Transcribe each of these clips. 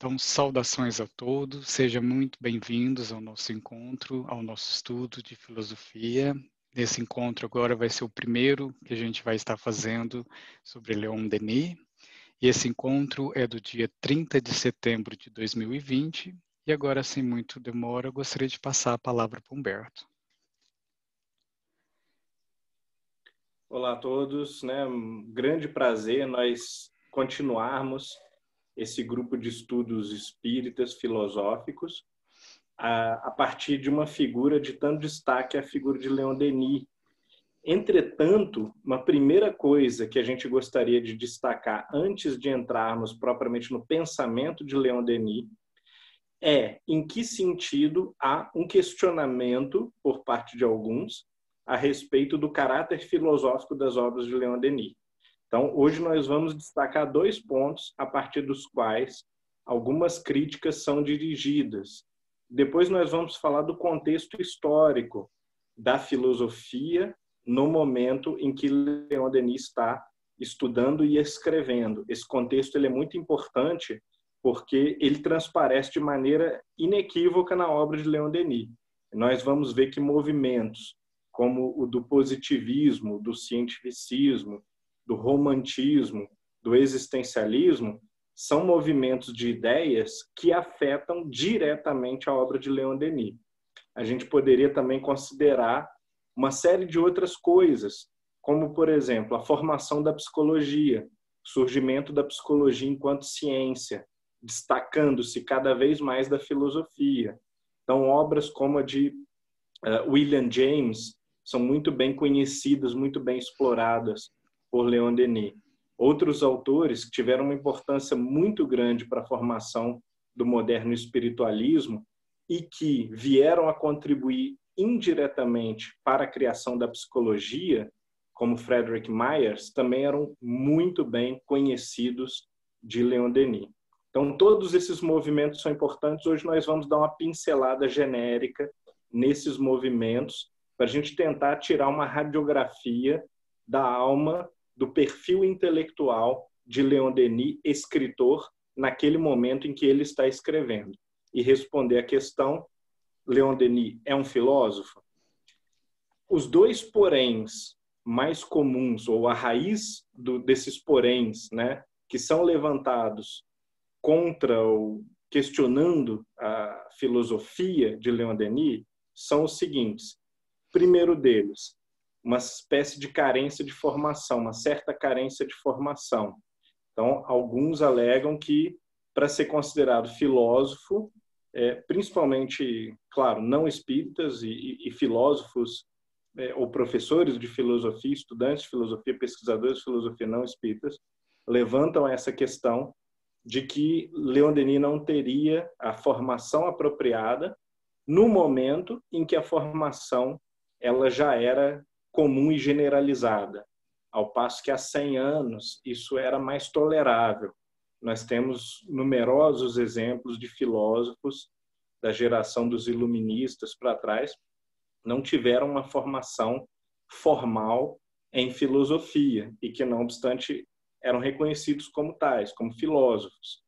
Então, saudações a todos, sejam muito bem-vindos ao nosso encontro, ao nosso estudo de filosofia. Esse encontro agora vai ser o primeiro que a gente vai estar fazendo sobre Leon Denis. E esse encontro é do dia 30 de setembro de 2020. E agora, sem muito demora, eu gostaria de passar a palavra para o Humberto. Olá a todos, um grande prazer nós continuarmos esse grupo de estudos espíritas filosóficos a partir de uma figura de tanto destaque, a figura de Leon Denis. Entretanto, uma primeira coisa que a gente gostaria de destacar antes de entrarmos propriamente no pensamento de Leon Denis é em que sentido há um questionamento por parte de alguns a respeito do caráter filosófico das obras de Leon Denis. Então, hoje nós vamos destacar 2 pontos a partir dos quais algumas críticas são dirigidas. Depois nós vamos falar do contexto histórico da filosofia no momento em que Leon Denis está estudando e escrevendo. Esse contexto ele é muito importante porque ele transparece de maneira inequívoca na obra de Leon Denis. Nós vamos ver que movimentos como o do positivismo, do cientificismo, do romantismo, do existencialismo, são movimentos de ideias que afetam diretamente a obra de Leon Denis. A gente poderia também considerar uma série de outras coisas, como, por exemplo, a formação da psicologia, o surgimento da psicologia enquanto ciência, destacando-se cada vez mais da filosofia. Então, obras como a de William James são muito bem conhecidas, muito bem exploradas por Leon Denis. Outros autores que tiveram uma importância muito grande para a formação do moderno espiritualismo e que vieram a contribuir indiretamente para a criação da psicologia, como Frederick Myers, também eram muito bem conhecidos de Leon Denis. Então, todos esses movimentos são importantes. Hoje nós vamos dar uma pincelada genérica nesses movimentos para a gente tentar tirar uma radiografia da alma, do perfil intelectual de Leon Denis, escritor, naquele momento em que ele está escrevendo. E responder a questão, Leon Denis é um filósofo? Os 2 poréns mais comuns, ou a raiz desses poréns, que são levantados contra ou questionando a filosofia de Leon Denis, são os seguintes. Primeiro deles, uma espécie de carência de formação, uma certa carência de formação. Então, alguns alegam que, para ser considerado filósofo, principalmente, claro, não espíritas e filósofos ou professores de filosofia, estudantes de filosofia, pesquisadores de filosofia não espíritas, levantam essa questão de que Leon Denis não teria a formação apropriada no momento em que a formação ela já era comum e generalizada, ao passo que há 100 anos isso era mais tolerável. Nós temos numerosos exemplos de filósofos da geração dos iluministas para trás, não tiveram uma formação formal em filosofia e que, não obstante, eram reconhecidos como tais, como filósofos.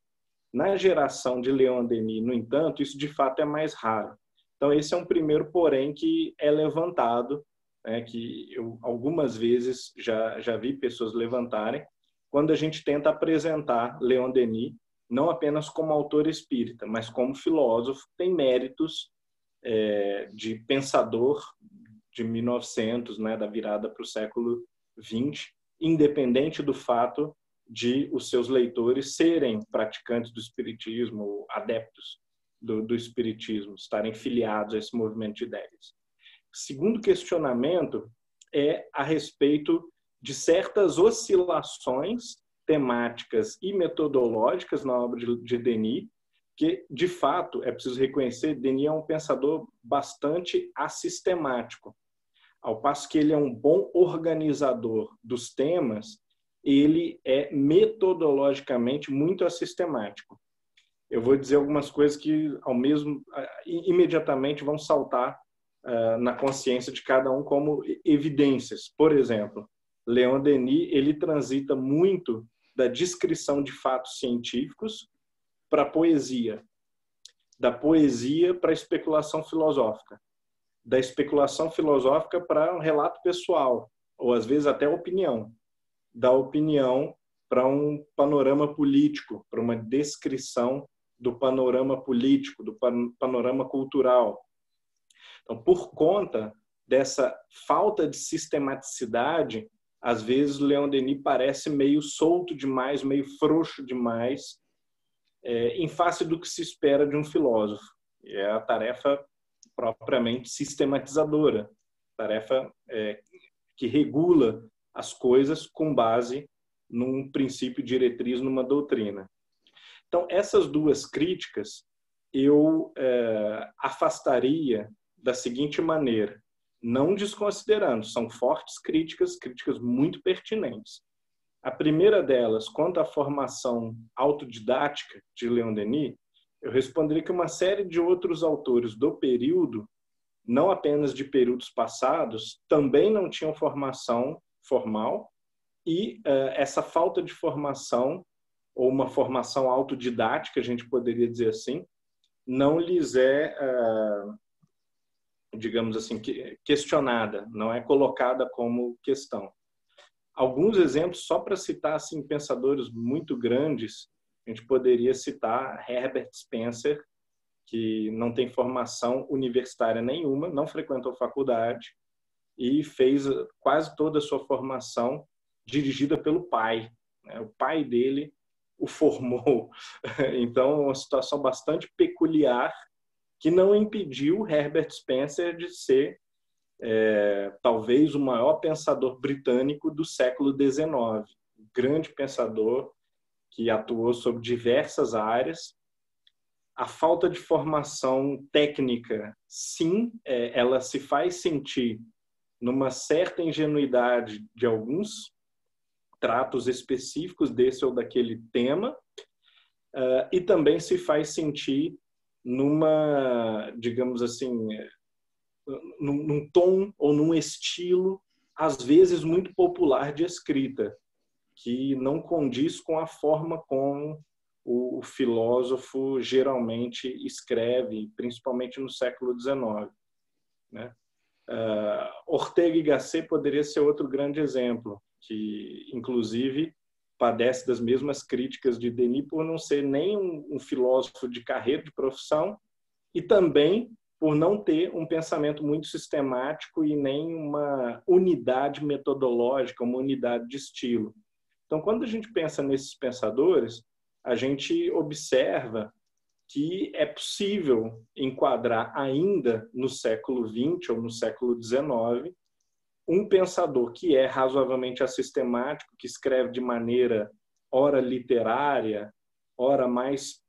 Na geração de Leon Denis, no entanto, isso de fato é mais raro. Então, esse é um primeiro porém que é levantado, que eu algumas vezes já vi pessoas levantarem, quando a gente tenta apresentar Leon Denis, não apenas como autor espírita, mas como filósofo, tem méritos de pensador de 1900, da virada para o século XX, independente do fato de os seus leitores serem praticantes do espiritismo, adeptos do espiritismo, estarem filiados a esse movimento de ideias. O segundo questionamento é a respeito de certas oscilações temáticas e metodológicas na obra de Denis, que, de fato, é preciso reconhecer, Denis é um pensador bastante assistemático. Ao passo que ele é um bom organizador dos temas, ele é metodologicamente muito assistemático. Eu vou dizer algumas coisas que imediatamente vão saltar na consciência de cada um como evidências. Por exemplo, Leon Denis ele transita muito da descrição de fatos científicos para a poesia, da poesia para a especulação filosófica, da especulação filosófica para um relato pessoal, ou às vezes até opinião, da opinião para um panorama político, para uma descrição do panorama político, do panorama cultural. Então, por conta dessa falta de sistematicidade, às vezes Leon Denis parece meio solto demais, meio frouxo demais, em face do que se espera de um filósofo. É a tarefa propriamente sistematizadora, tarefa que regula as coisas com base num princípio diretriz, numa doutrina. Então, essas duas críticas eu afastaria da seguinte maneira, não desconsiderando, são fortes críticas, críticas muito pertinentes. A primeira delas, quanto à formação autodidática de Leon Denis, eu responderia que uma série de outros autores do período, não apenas de períodos passados, também não tinham formação formal e essa falta de formação, ou uma formação autodidática, a gente poderia dizer assim, não lhes é, digamos assim, questionada, não é colocada como questão. Alguns exemplos, só para citar assim, pensadores muito grandes, a gente poderia citar Herbert Spencer, que não tem formação universitária nenhuma, não frequentou faculdade e fez quase toda a sua formação dirigida pelo pai. O pai dele o formou. Então, uma situação bastante peculiar que não impediu Herbert Spencer de ser talvez o maior pensador britânico do século XIX. Um grande pensador que atuou sobre diversas áreas. A falta de formação técnica, sim, ela se faz sentir numa certa ingenuidade de alguns tratos específicos desse ou daquele tema, e também se faz sentir numa, digamos assim, num tom ou num estilo, às vezes muito popular de escrita, que não condiz com a forma como o filósofo geralmente escreve, principalmente no século XIX. Né? Ortega y Gasset poderia ser outro grande exemplo, que, inclusive, padece das mesmas críticas de Denis por não ser nem um filósofo de carreira, de profissão, e também por não ter um pensamento muito sistemático e nem uma unidade metodológica, uma unidade de estilo. Então, quando a gente pensa nesses pensadores, a gente observa que é possível enquadrar ainda no século XX ou no século XIX um pensador que é razoavelmente assistemático, que escreve de maneira ora literária, ora mais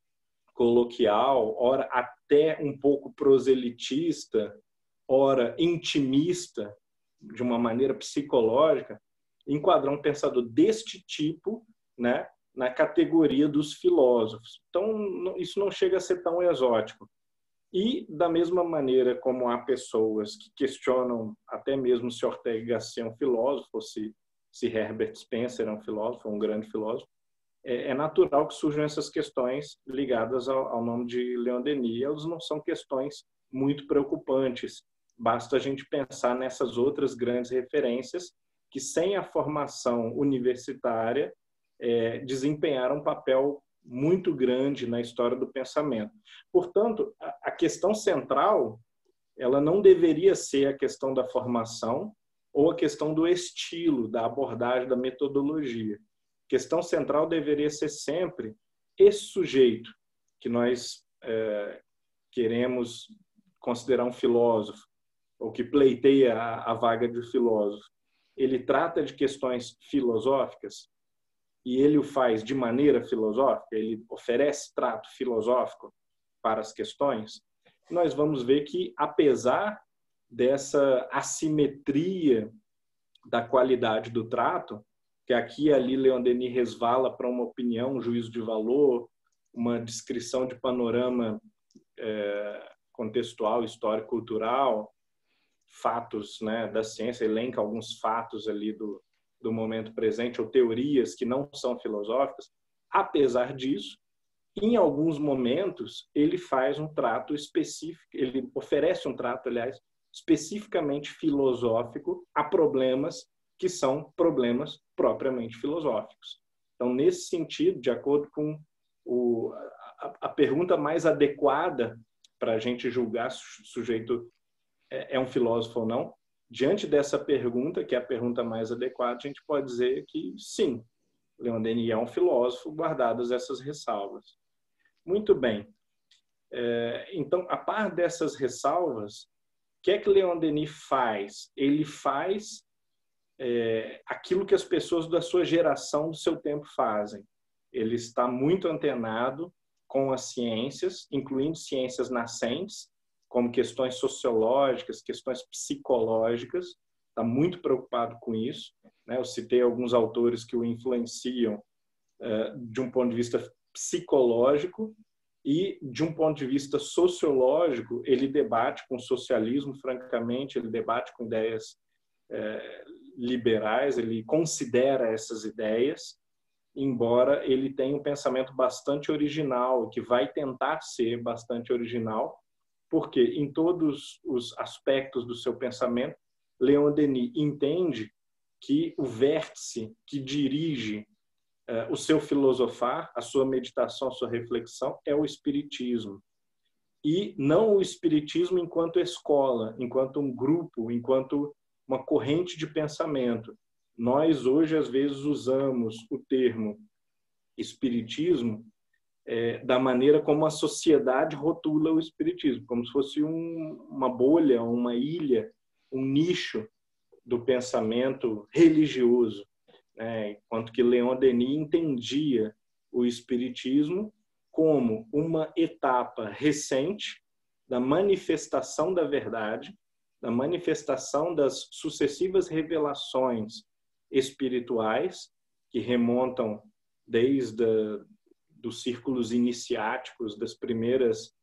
coloquial, ora até um pouco proselitista, ora intimista, de uma maneira psicológica, enquadrar um pensador deste tipo, né, na categoria dos filósofos. Então, isso não chega a ser tão exótico. E, da mesma maneira como há pessoas que questionam até mesmo se Ortega y Gasset é um filósofo, ou se Herbert Spencer é um filósofo, um grande filósofo, é natural que surjam essas questões ligadas ao nome de Leon Denis. Elas não são questões muito preocupantes. Basta a gente pensar nessas outras grandes referências que, sem a formação universitária, desempenharam um papel muito grande na história do pensamento. Portanto, a questão central, ela não deveria ser a questão da formação ou a questão do estilo, da abordagem, da metodologia. A questão central deveria ser sempre esse sujeito que nós queremos considerar um filósofo, ou que pleiteia a vaga de filósofo. Ele trata de questões filosóficas, e ele o faz de maneira filosófica, ele oferece trato filosófico para as questões, nós vamos ver que, apesar dessa assimetria da qualidade do trato, que aqui e ali Leon Denis resvala para uma opinião, um juízo de valor, uma descrição de panorama contextual, histórico, cultural, fatos, né, da ciência, elenca alguns fatos ali do momento presente, ou teorias que não são filosóficas. Apesar disso, em alguns momentos, ele faz um trato específico, ele oferece um trato, aliás, especificamente filosófico a problemas que são problemas propriamente filosóficos. Então, nesse sentido, de acordo com a pergunta mais adequada para a gente julgar se o sujeito é um filósofo ou não, diante dessa pergunta, que é a pergunta mais adequada, a gente pode dizer que sim, Leon Denis é um filósofo, guardadas essas ressalvas. Muito bem. Então, a par dessas ressalvas, o que é que Leon Denis faz? Ele faz aquilo que as pessoas da sua geração, do seu tempo, fazem. Ele está muito antenado com as ciências, incluindo ciências nascentes, como questões sociológicas, questões psicológicas, está muito preocupado com isso. Né? Eu citei alguns autores que o influenciam de um ponto de vista psicológico, e de um ponto de vista sociológico, ele debate com o socialismo, francamente, ele debate com ideias liberais, ele considera essas ideias, embora ele tenha um pensamento bastante original, que vai tentar ser bastante original, porque em todos os aspectos do seu pensamento, Leon Denis entende que o vértice que dirige o seu filosofar, a sua meditação, a sua reflexão, é o espiritismo. E não o espiritismo enquanto escola, enquanto um grupo, enquanto uma corrente de pensamento. Nós, hoje, às vezes, usamos o termo espiritismo da maneira como a sociedade rotula o espiritismo, como se fosse uma bolha, uma ilha, um nicho do pensamento religioso. Enquanto que Leon Denis entendia o espiritismo como uma etapa recente da manifestação da verdade, da manifestação das sucessivas revelações espirituais que remontam desde dos círculos iniciáticos, das primeiras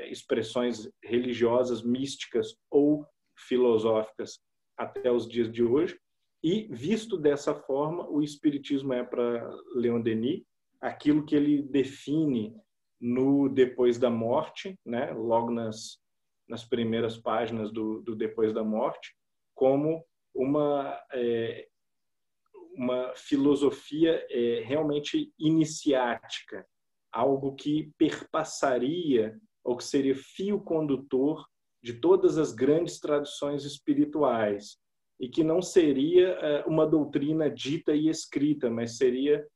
expressões religiosas, místicas ou filosóficas até os dias de hoje. E, visto dessa forma, o espiritismo é, para Leon Denis, aquilo que ele define no Depois da Morte, né? Logo nas primeiras páginas do Depois da Morte, como uma filosofia realmente iniciática, algo que perpassaria, ou que seria fio condutor de todas as grandes tradições espirituais, e que não seria uma doutrina dita e escrita, mas seria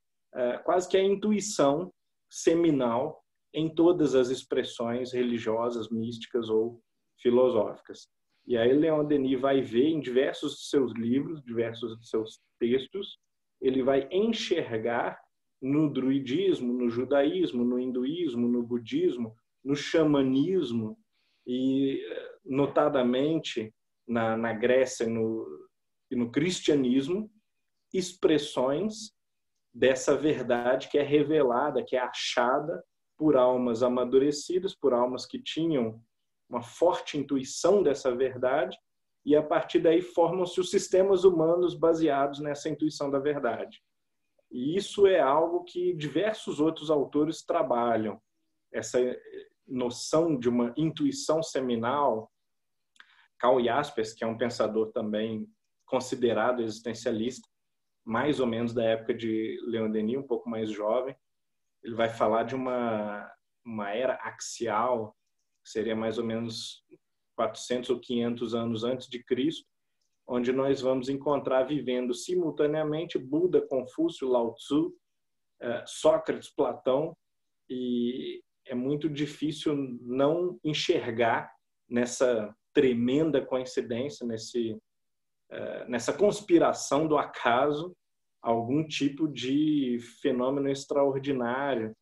quase que a intuição seminal em todas as expressões religiosas, místicas ou filosóficas. E aí Leon Denis vai ver em diversos de seus livros, diversos de seus textos, ele vai enxergar no druidismo, no judaísmo, no hinduísmo, no budismo, no xamanismo e, notadamente, na Grécia e no cristianismo, expressões dessa verdade que é revelada, que é achada por almas amadurecidas, por almas que tinham uma forte intuição dessa verdade, e a partir daí formam-se os sistemas humanos baseados nessa intuição da verdade. E isso é algo que diversos outros autores trabalham, essa noção de uma intuição seminal. Karl Jaspers, que é um pensador também considerado existencialista, mais ou menos da época de Leon Denis, um pouco mais jovem, ele vai falar de uma era axial, que seria mais ou menos 400 ou 500 anos antes de Cristo, onde nós vamos encontrar vivendo simultaneamente Buda, Confúcio, Lao Tzu, Sócrates, Platão, e é muito difícil não enxergar nessa tremenda coincidência, nessa conspiração do acaso, algum tipo de fenômeno extraordinário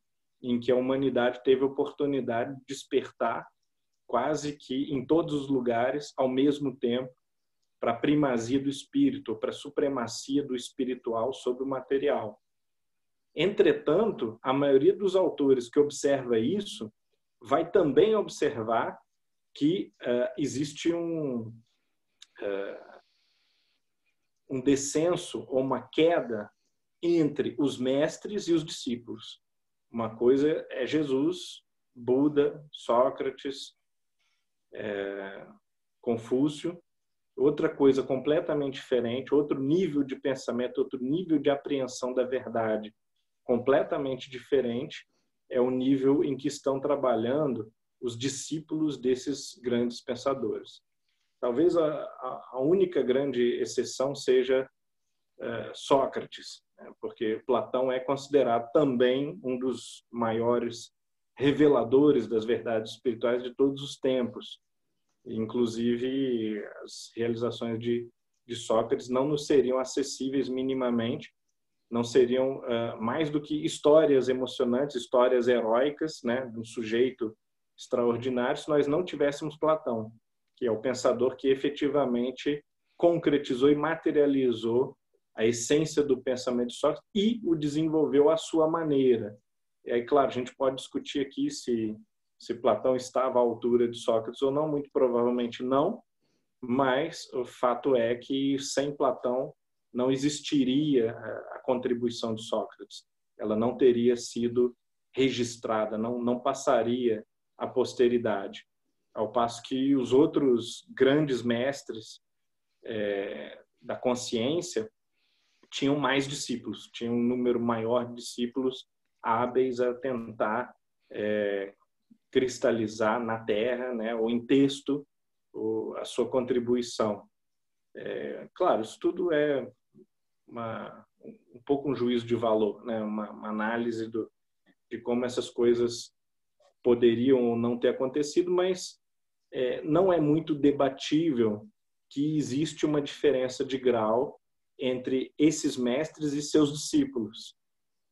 em que a humanidade teve a oportunidade de despertar quase que em todos os lugares ao mesmo tempo para a primazia do espírito, para a supremacia do espiritual sobre o material. Entretanto, a maioria dos autores que observa isso vai também observar que existe um descenso ou uma queda entre os mestres e os discípulos. Uma coisa é Jesus, Buda, Sócrates, Confúcio. Outra coisa completamente diferente, outro nível de pensamento, outro nível de apreensão da verdade completamente diferente, é o nível em que estão trabalhando os discípulos desses grandes pensadores. Talvez a única grande exceção seja Sócrates, né? Porque Platão é considerado também um dos maiores reveladores das verdades espirituais de todos os tempos. Inclusive, as realizações de Sócrates não nos seriam acessíveis minimamente, não seriam mais do que histórias emocionantes, histórias heróicas, né, de um sujeito extraordinário, se nós não tivéssemos Platão, que é o pensador que efetivamente concretizou e materializou a essência do pensamento de Sócrates e o desenvolveu à sua maneira. E aí, claro, a gente pode discutir aqui se Platão estava à altura de Sócrates ou não, muito provavelmente não, mas o fato é que sem Platão não existiria a contribuição de Sócrates. Ela não teria sido registrada, não passaria à posteridade. Ao passo que os outros grandes mestres da consciência tinham mais discípulos, tinham um número maior de discípulos hábeis a tentar cristalizar na terra, né, ou em texto, a sua contribuição. Claro, isso tudo é um pouco um juízo de valor, né, uma análise de como essas coisas poderiam ou não ter acontecido, mas não é muito debatível que existe uma diferença de grau entre esses mestres e seus discípulos.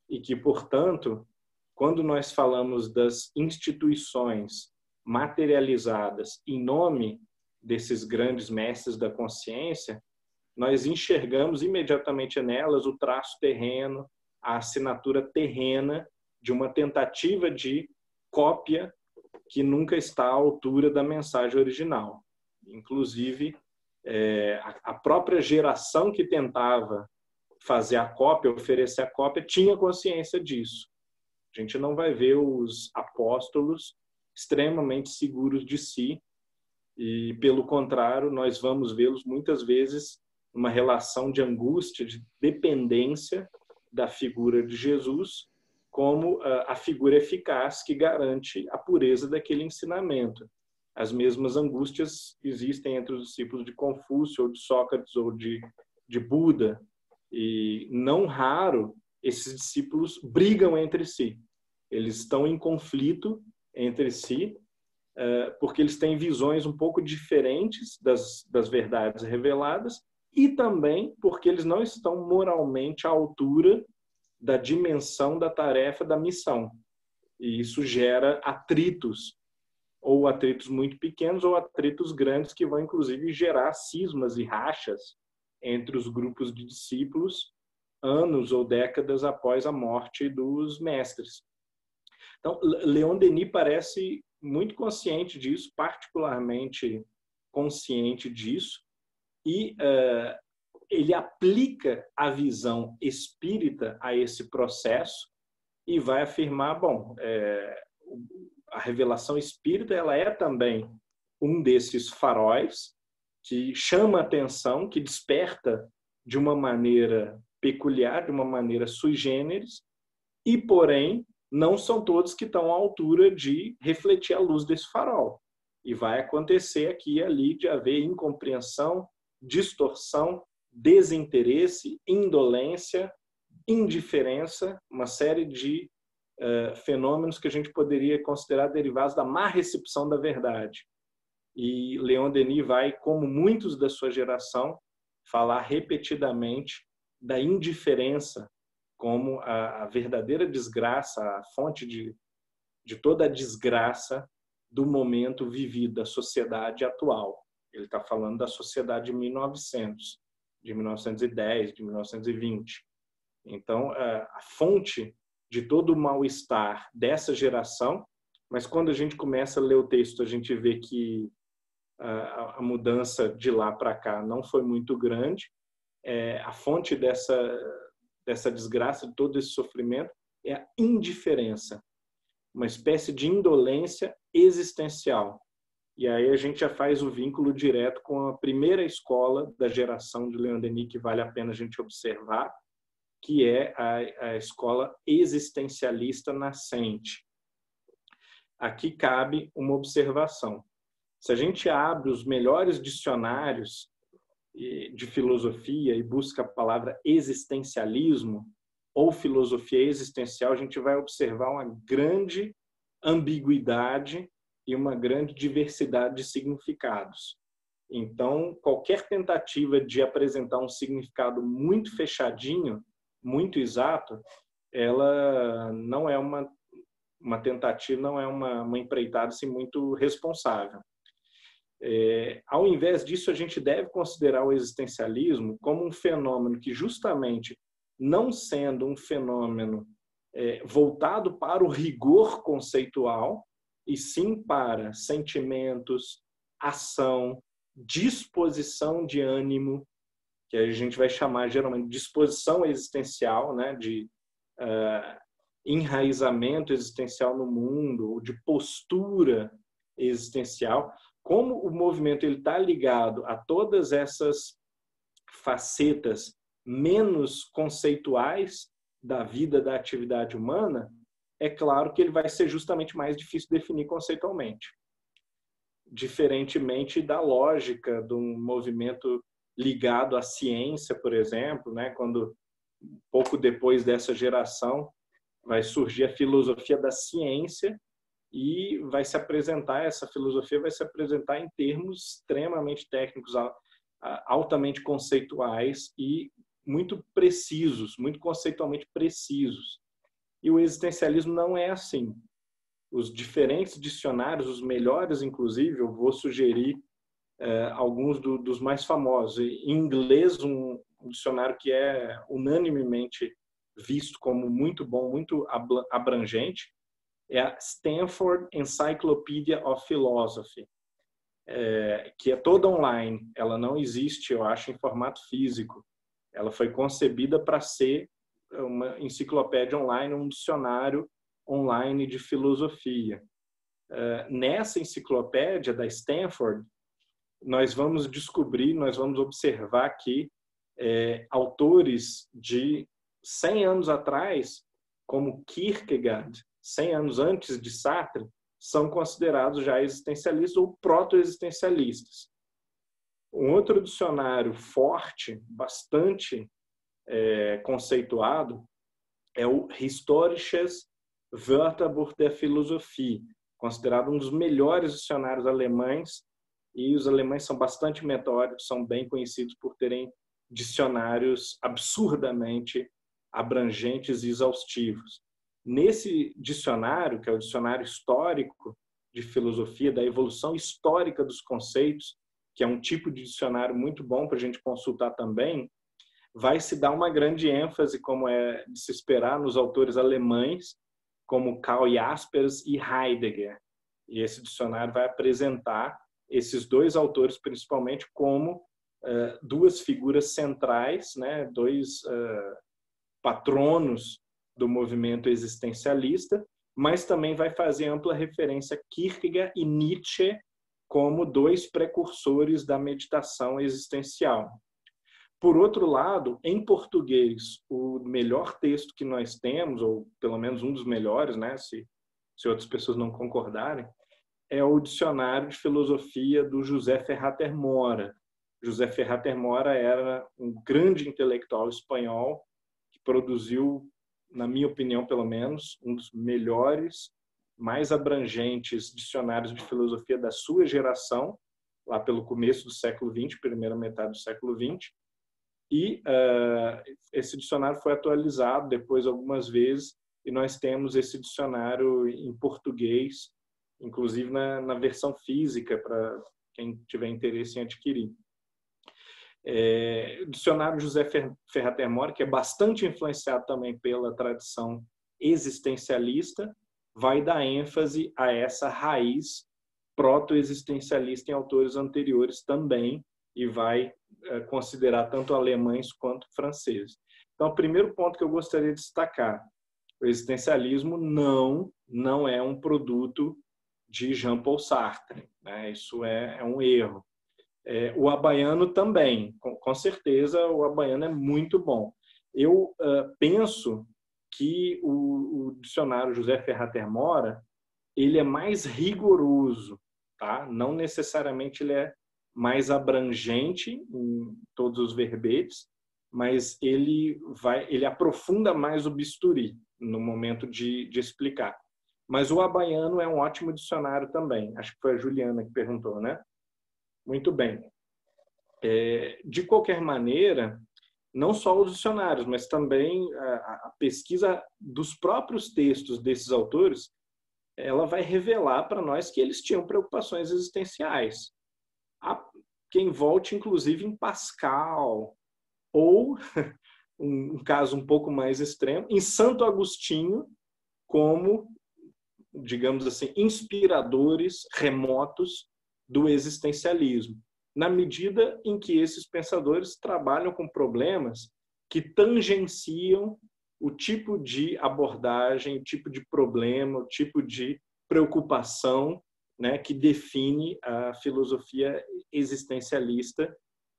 E que, portanto, quando nós falamos das instituições materializadas em nome desses grandes mestres da consciência, nós enxergamos imediatamente nelas o traço terreno, a assinatura terrena de uma tentativa de cópia que nunca está à altura da mensagem original. Inclusive, a própria geração que tentava fazer a cópia, oferecer a cópia, tinha consciência disso. A gente não vai ver os apóstolos extremamente seguros de si e, pelo contrário, nós vamos vê-los muitas vezes numa relação de angústia, de dependência da figura de Jesus como a figura eficaz que garante a pureza daquele ensinamento. As mesmas angústias existem entre os discípulos de Confúcio, ou de Sócrates, ou de Buda. E não raro, esses discípulos brigam entre si. Eles estão em conflito entre si, porque eles têm visões um pouco diferentes das verdades reveladas e também porque eles não estão moralmente à altura da dimensão da tarefa, da missão. E isso gera atritos, ou atritos muito pequenos, ou atritos grandes, que vão, inclusive, gerar cismas e rachas entre os grupos de discípulos anos ou décadas após a morte dos mestres. Então, Leon Denis parece muito consciente disso, particularmente consciente disso, e ele aplica a visão espírita a esse processo e vai afirmar, bom, a revelação espírita ela é também um desses faróis que chama a atenção, que desperta de uma maneira peculiar, de uma maneira sui generis, e, porém, não são todos que estão à altura de refletir a luz desse farol. E vai acontecer aqui e ali de haver incompreensão, distorção, desinteresse, indolência, indiferença, uma série de fenômenos que a gente poderia considerar derivados da má recepção da verdade. E Leon Denis vai, como muitos da sua geração, falar repetidamente da indiferença como a verdadeira desgraça, a fonte de toda a desgraça do momento vivido, da sociedade atual. Ele está falando da sociedade de 1900, de 1910, de 1920. Então, a fonte de todo o mal-estar dessa geração, mas quando a gente começa a ler o texto, a gente vê que a mudança de lá para cá não foi muito grande. A fonte dessa desgraça, de todo esse sofrimento, é a indiferença, uma espécie de indolência existencial. E aí a gente já faz o vínculo direto com a primeira escola da geração de Leon Denis, que vale a pena a gente observar, que é a escola existencialista nascente. Aqui cabe uma observação. Se a gente abre os melhores dicionários de filosofia e busca a palavra existencialismo ou filosofia existencial, a gente vai observar uma grande ambiguidade e uma grande diversidade de significados. Então, qualquer tentativa de apresentar um significado muito fechadinho, muito exato, ela não é uma tentativa, não é uma empreitada assim, muito responsável. Ao invés disso, a gente deve considerar o existencialismo como um fenômeno que, justamente não sendo um fenômeno voltado para o rigor conceitual, e sim para sentimentos, ação, disposição de ânimo, que a gente vai chamar geralmente de disposição existencial, né, de enraizamento existencial no mundo, ou de postura existencial. Como o movimento está ligado a todas essas facetas menos conceituais da vida, da atividade humana, é claro que ele vai ser justamente mais difícil de definir conceitualmente. Diferentemente da lógica de um movimento ligado à ciência, por exemplo, né? Quando, pouco depois dessa geração, vai surgir a filosofia da ciência e essa filosofia vai se apresentar em termos extremamente técnicos, altamente conceituais e muito precisos, muito conceitualmente precisos. E o existencialismo não é assim. Os diferentes dicionários, os melhores, inclusive, eu vou sugerir alguns dos mais famosos. Em inglês, um dicionário que é unanimemente visto como muito bom, muito abrangente, é a Stanford Encyclopedia of Philosophy, que é toda online. Ela não existe, eu acho, em formato físico. Ela foi concebida para ser uma enciclopédia online, um dicionário online de filosofia. Nessa enciclopédia da Stanford, nós vamos observar que autores de 100 anos atrás, como Kierkegaard, 100 anos antes de Sartre, são considerados já existencialistas ou proto-existencialistas. Um outro dicionário forte, bastante conceituado, é o Historisches Wörterbuch der Philosophie, considerado um dos melhores dicionários alemães, e os alemães são bastante metódicos, são bem conhecidos por terem dicionários absurdamente abrangentes e exaustivos. Nesse dicionário, que é o dicionário histórico de filosofia, da evolução histórica dos conceitos, que é um tipo de dicionário muito bom para a gente consultar também, vai se dar uma grande ênfase, como é de se esperar, nos autores alemães, como Karl Jaspers e Heidegger. E esse dicionário vai apresentar esses dois autores, principalmente, como duas figuras centrais, né, dois patronos do movimento existencialista, mas também vai fazer ampla referência a Kierkegaard e Nietzsche como dois precursores da meditação existencial. Por outro lado, em português, o melhor texto que nós temos, ou pelo menos um dos melhores, né, se outras pessoas não concordarem, é o Dicionário de Filosofia do José Ferrater Mora. José Ferrater Mora era um grande intelectual espanhol que produziu, na minha opinião, pelo menos, um dos melhores, mais abrangentes dicionários de filosofia da sua geração, lá pelo começo do século XX, primeira metade do século XX. E esse dicionário foi atualizado depois algumas vezes, e nós temos esse dicionário em português, inclusive na versão física, para quem tiver interesse em adquirir. O dicionário José Ferrater Mora, que é bastante influenciado também pela tradição existencialista, vai dar ênfase a essa raiz proto-existencialista em autores anteriores também, e vai considerar tanto alemães quanto franceses. Então, o primeiro ponto que eu gostaria de destacar: O existencialismo não é um produto de Jean-Paul Sartre, né? Isso é um erro. O Abaiano também, com certeza o Abaiano é muito bom. Eu penso que o dicionário José Ferrater Mora, ele é mais rigoroso, tá? Não necessariamente ele é mais abrangente em todos os verbetes, mas ele aprofunda mais o bisturi no momento de explicar. Mas o Abaiano é um ótimo dicionário também. Acho que foi a Juliana que perguntou, né? Muito bem. De qualquer maneira, não só os dicionários, mas também a pesquisa dos próprios textos desses autores, ela vai revelar para nós que eles tinham preocupações existenciais. Há quem volte, inclusive, em Pascal, ou, um caso um pouco mais extremo, em Santo Agostinho, como, digamos assim, inspiradores remotos do existencialismo, na medida em que esses pensadores trabalham com problemas que tangenciam o tipo de abordagem, o tipo de problema, o tipo de preocupação, né, que define a filosofia existencialista,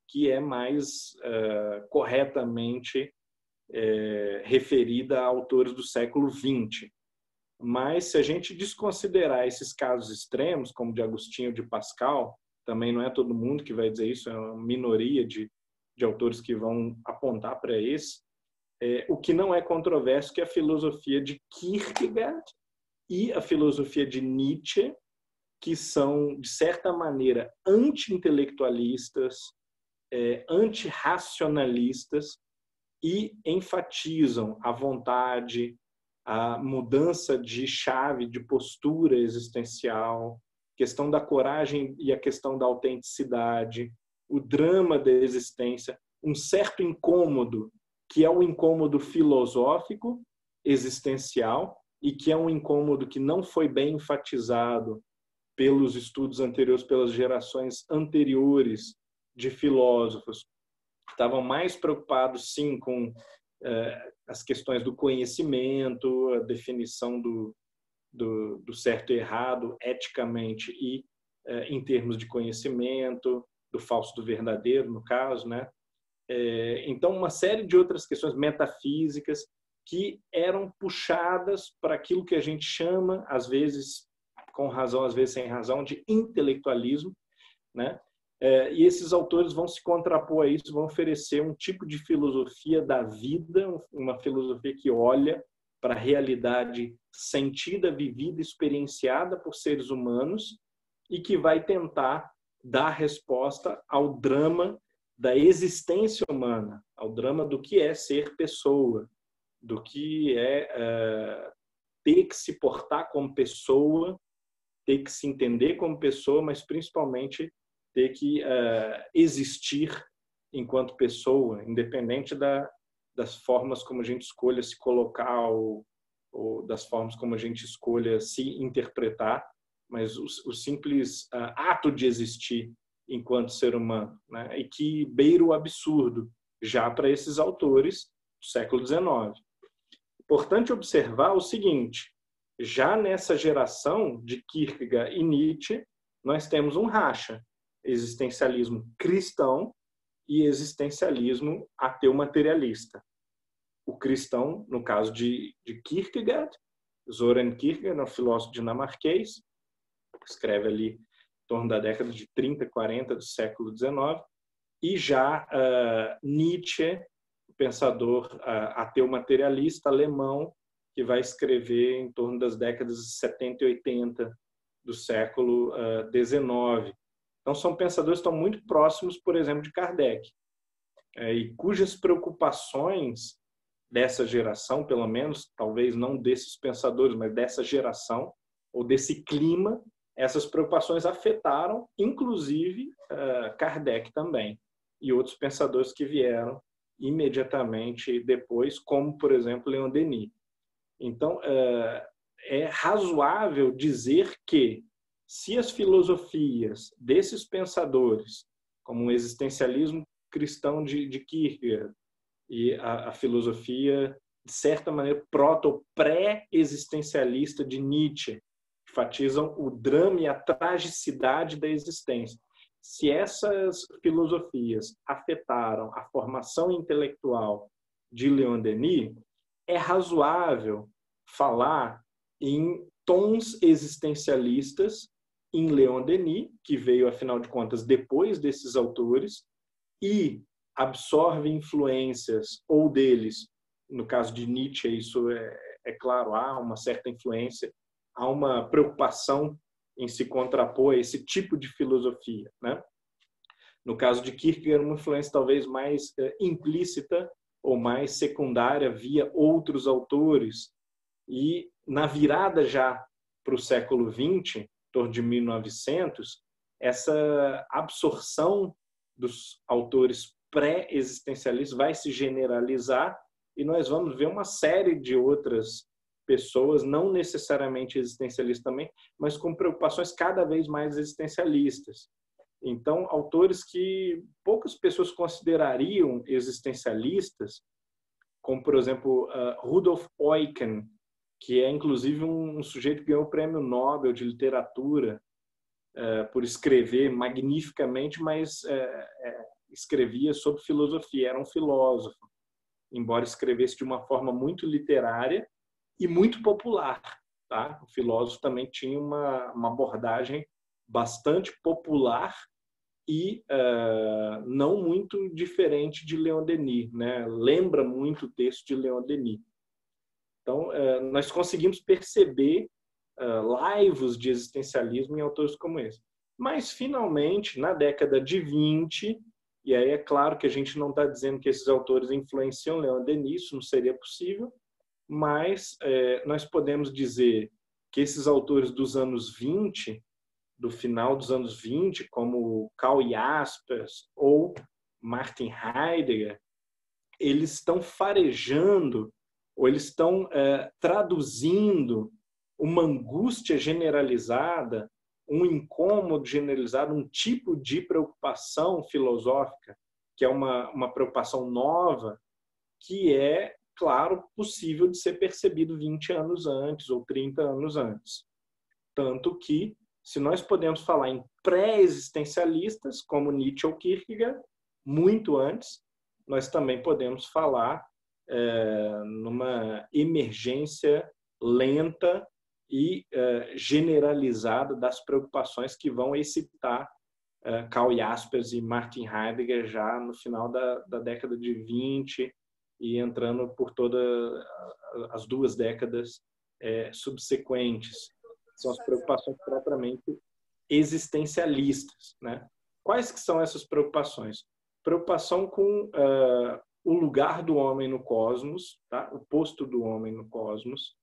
que é mais corretamente referida a autores do século XX. Mas, se a gente desconsiderar esses casos extremos, como de Agostinho ou de Pascal, também não é todo mundo que vai dizer isso, é uma minoria de autores que vão apontar para esse, o que não é controverso que a filosofia de Kierkegaard e a filosofia de Nietzsche, que são, de certa maneira, anti-intelectualistas, anti-racionalistas e enfatizam a vontade, a mudança de chave, de postura existencial, questão da coragem e a questão da autenticidade, o drama da existência, um certo incômodo, que é o incômodo filosófico, existencial, e que é um incômodo que não foi bem enfatizado pelos estudos anteriores, pelas gerações anteriores de filósofos. Estavam mais preocupados, sim, com as questões do conhecimento, a definição do certo e errado, eticamente e em termos de conhecimento, do falso do verdadeiro, no caso, né? Então, uma série de outras questões metafísicas que eram puxadas para aquilo que a gente chama, às vezes com razão, às vezes sem razão, de intelectualismo, né? E esses autores vão se contrapor a isso, vão oferecer um tipo de filosofia da vida, uma filosofia que olha para a realidade sentida, vivida, experienciada por seres humanos e que vai tentar dar resposta ao drama da existência humana, ao drama do que é ser pessoa, do que é ter que se portar como pessoa, ter que se entender como pessoa, mas principalmente ter que existir enquanto pessoa, independente das formas como a gente escolha se colocar ou das formas como a gente escolha se interpretar, mas o simples ato de existir enquanto ser humano, né? E que beira o absurdo já para esses autores do século XIX. Importante observar o seguinte: já nessa geração de Kierkegaard e Nietzsche, nós temos um racha: existencialismo cristão e existencialismo ateu-materialista. O cristão, no caso de Kierkegaard, Søren Kierkegaard, um filósofo dinamarquês, escreve ali em torno da década de 30, 40 do século XIX, e já Nietzsche, pensador ateu-materialista alemão, que vai escrever em torno das décadas de 70 e 80 do século XIX. Então, são pensadores que estão muito próximos, por exemplo, de Kardec, e cujas preocupações dessa geração, pelo menos, talvez não desses pensadores, mas dessa geração, ou desse clima, essas preocupações afetaram, inclusive, Kardec também, e outros pensadores que vieram imediatamente depois, como, por exemplo, Leon Denis. Então, é razoável dizer que, se as filosofias desses pensadores, como o existencialismo cristão de Kierkegaard e a filosofia de certa maneira, pré-existencialista de Nietzsche, que enfatizam o drama e a tragicidade da existência. Se essas filosofias afetaram a formação intelectual de Leon Denis, é razoável falar em tons existencialistas em Leon Denis, que veio, afinal de contas, depois desses autores, e absorve influências ou deles. No caso de Nietzsche, isso é claro, há uma certa influência, há uma preocupação em se contrapor a esse tipo de filosofia, né? No caso de Kierkegaard, uma influência talvez mais implícita ou mais secundária via outros autores. E na virada já para o século XX, em torno de 1900, essa absorção dos autores pré-existencialistas vai se generalizar e nós vamos ver uma série de outras pessoas, não necessariamente existencialistas também, mas com preocupações cada vez mais existencialistas. Então, autores que poucas pessoas considerariam existencialistas, como, por exemplo, Rudolf Eucken, que é, inclusive, um sujeito que ganhou o Prêmio Nobel de Literatura por escrever magnificamente, mas escrevia sobre filosofia, era um filósofo, embora escrevesse de uma forma muito literária e muito popular. Tá? O filósofo também tinha uma abordagem bastante popular e não muito diferente de Leon Denis, né? Lembra muito o texto de Leon Denis. Então, nós conseguimos perceber laivos de existencialismo em autores como esse. Mas, finalmente, na década de 20, e aí é claro que a gente não está dizendo que esses autores influenciam Leon Denis, isso não seria possível, mas nós podemos dizer que esses autores dos anos 20, do final dos anos 20, como Karl Jaspers ou Martin Heidegger, eles estão farejando, ou eles estão traduzindo uma angústia generalizada, um incômodo generalizado, um tipo de preocupação filosófica, que é uma preocupação nova, que é, claro, possível de ser percebido 20 anos antes ou 30 anos antes. Tanto que, se nós podemos falar em pré-existencialistas, como Nietzsche ou Kierkegaard, muito antes, nós também podemos falar numa emergência lenta e generalizada das preocupações que vão excitar Karl Jaspers e Martin Heidegger já no final da década de 20 e entrando por todas as duas décadas subsequentes. São as preocupações propriamente existencialistas, né? Quais que são essas preocupações? Preocupação com o lugar do homem no cosmos, tá? O posto do homem no cosmos.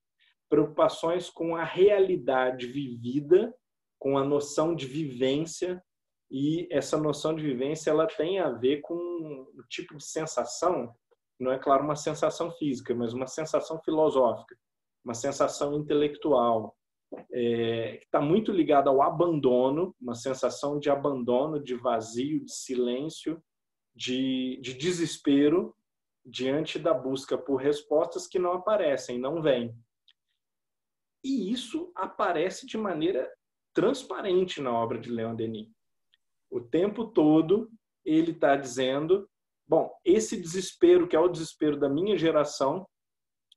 Preocupações com a realidade vivida, com a noção de vivência, e essa noção de vivência ela tem a ver com um tipo de sensação, não é claro uma sensação física, mas uma sensação filosófica, uma sensação intelectual, que está muito ligada ao abandono, uma sensação de abandono, de vazio, de silêncio, de desespero diante da busca por respostas que não aparecem, não vêm. E isso aparece de maneira transparente na obra de Leon Denis. O tempo todo ele está dizendo, bom, esse desespero, que é o desespero da minha geração,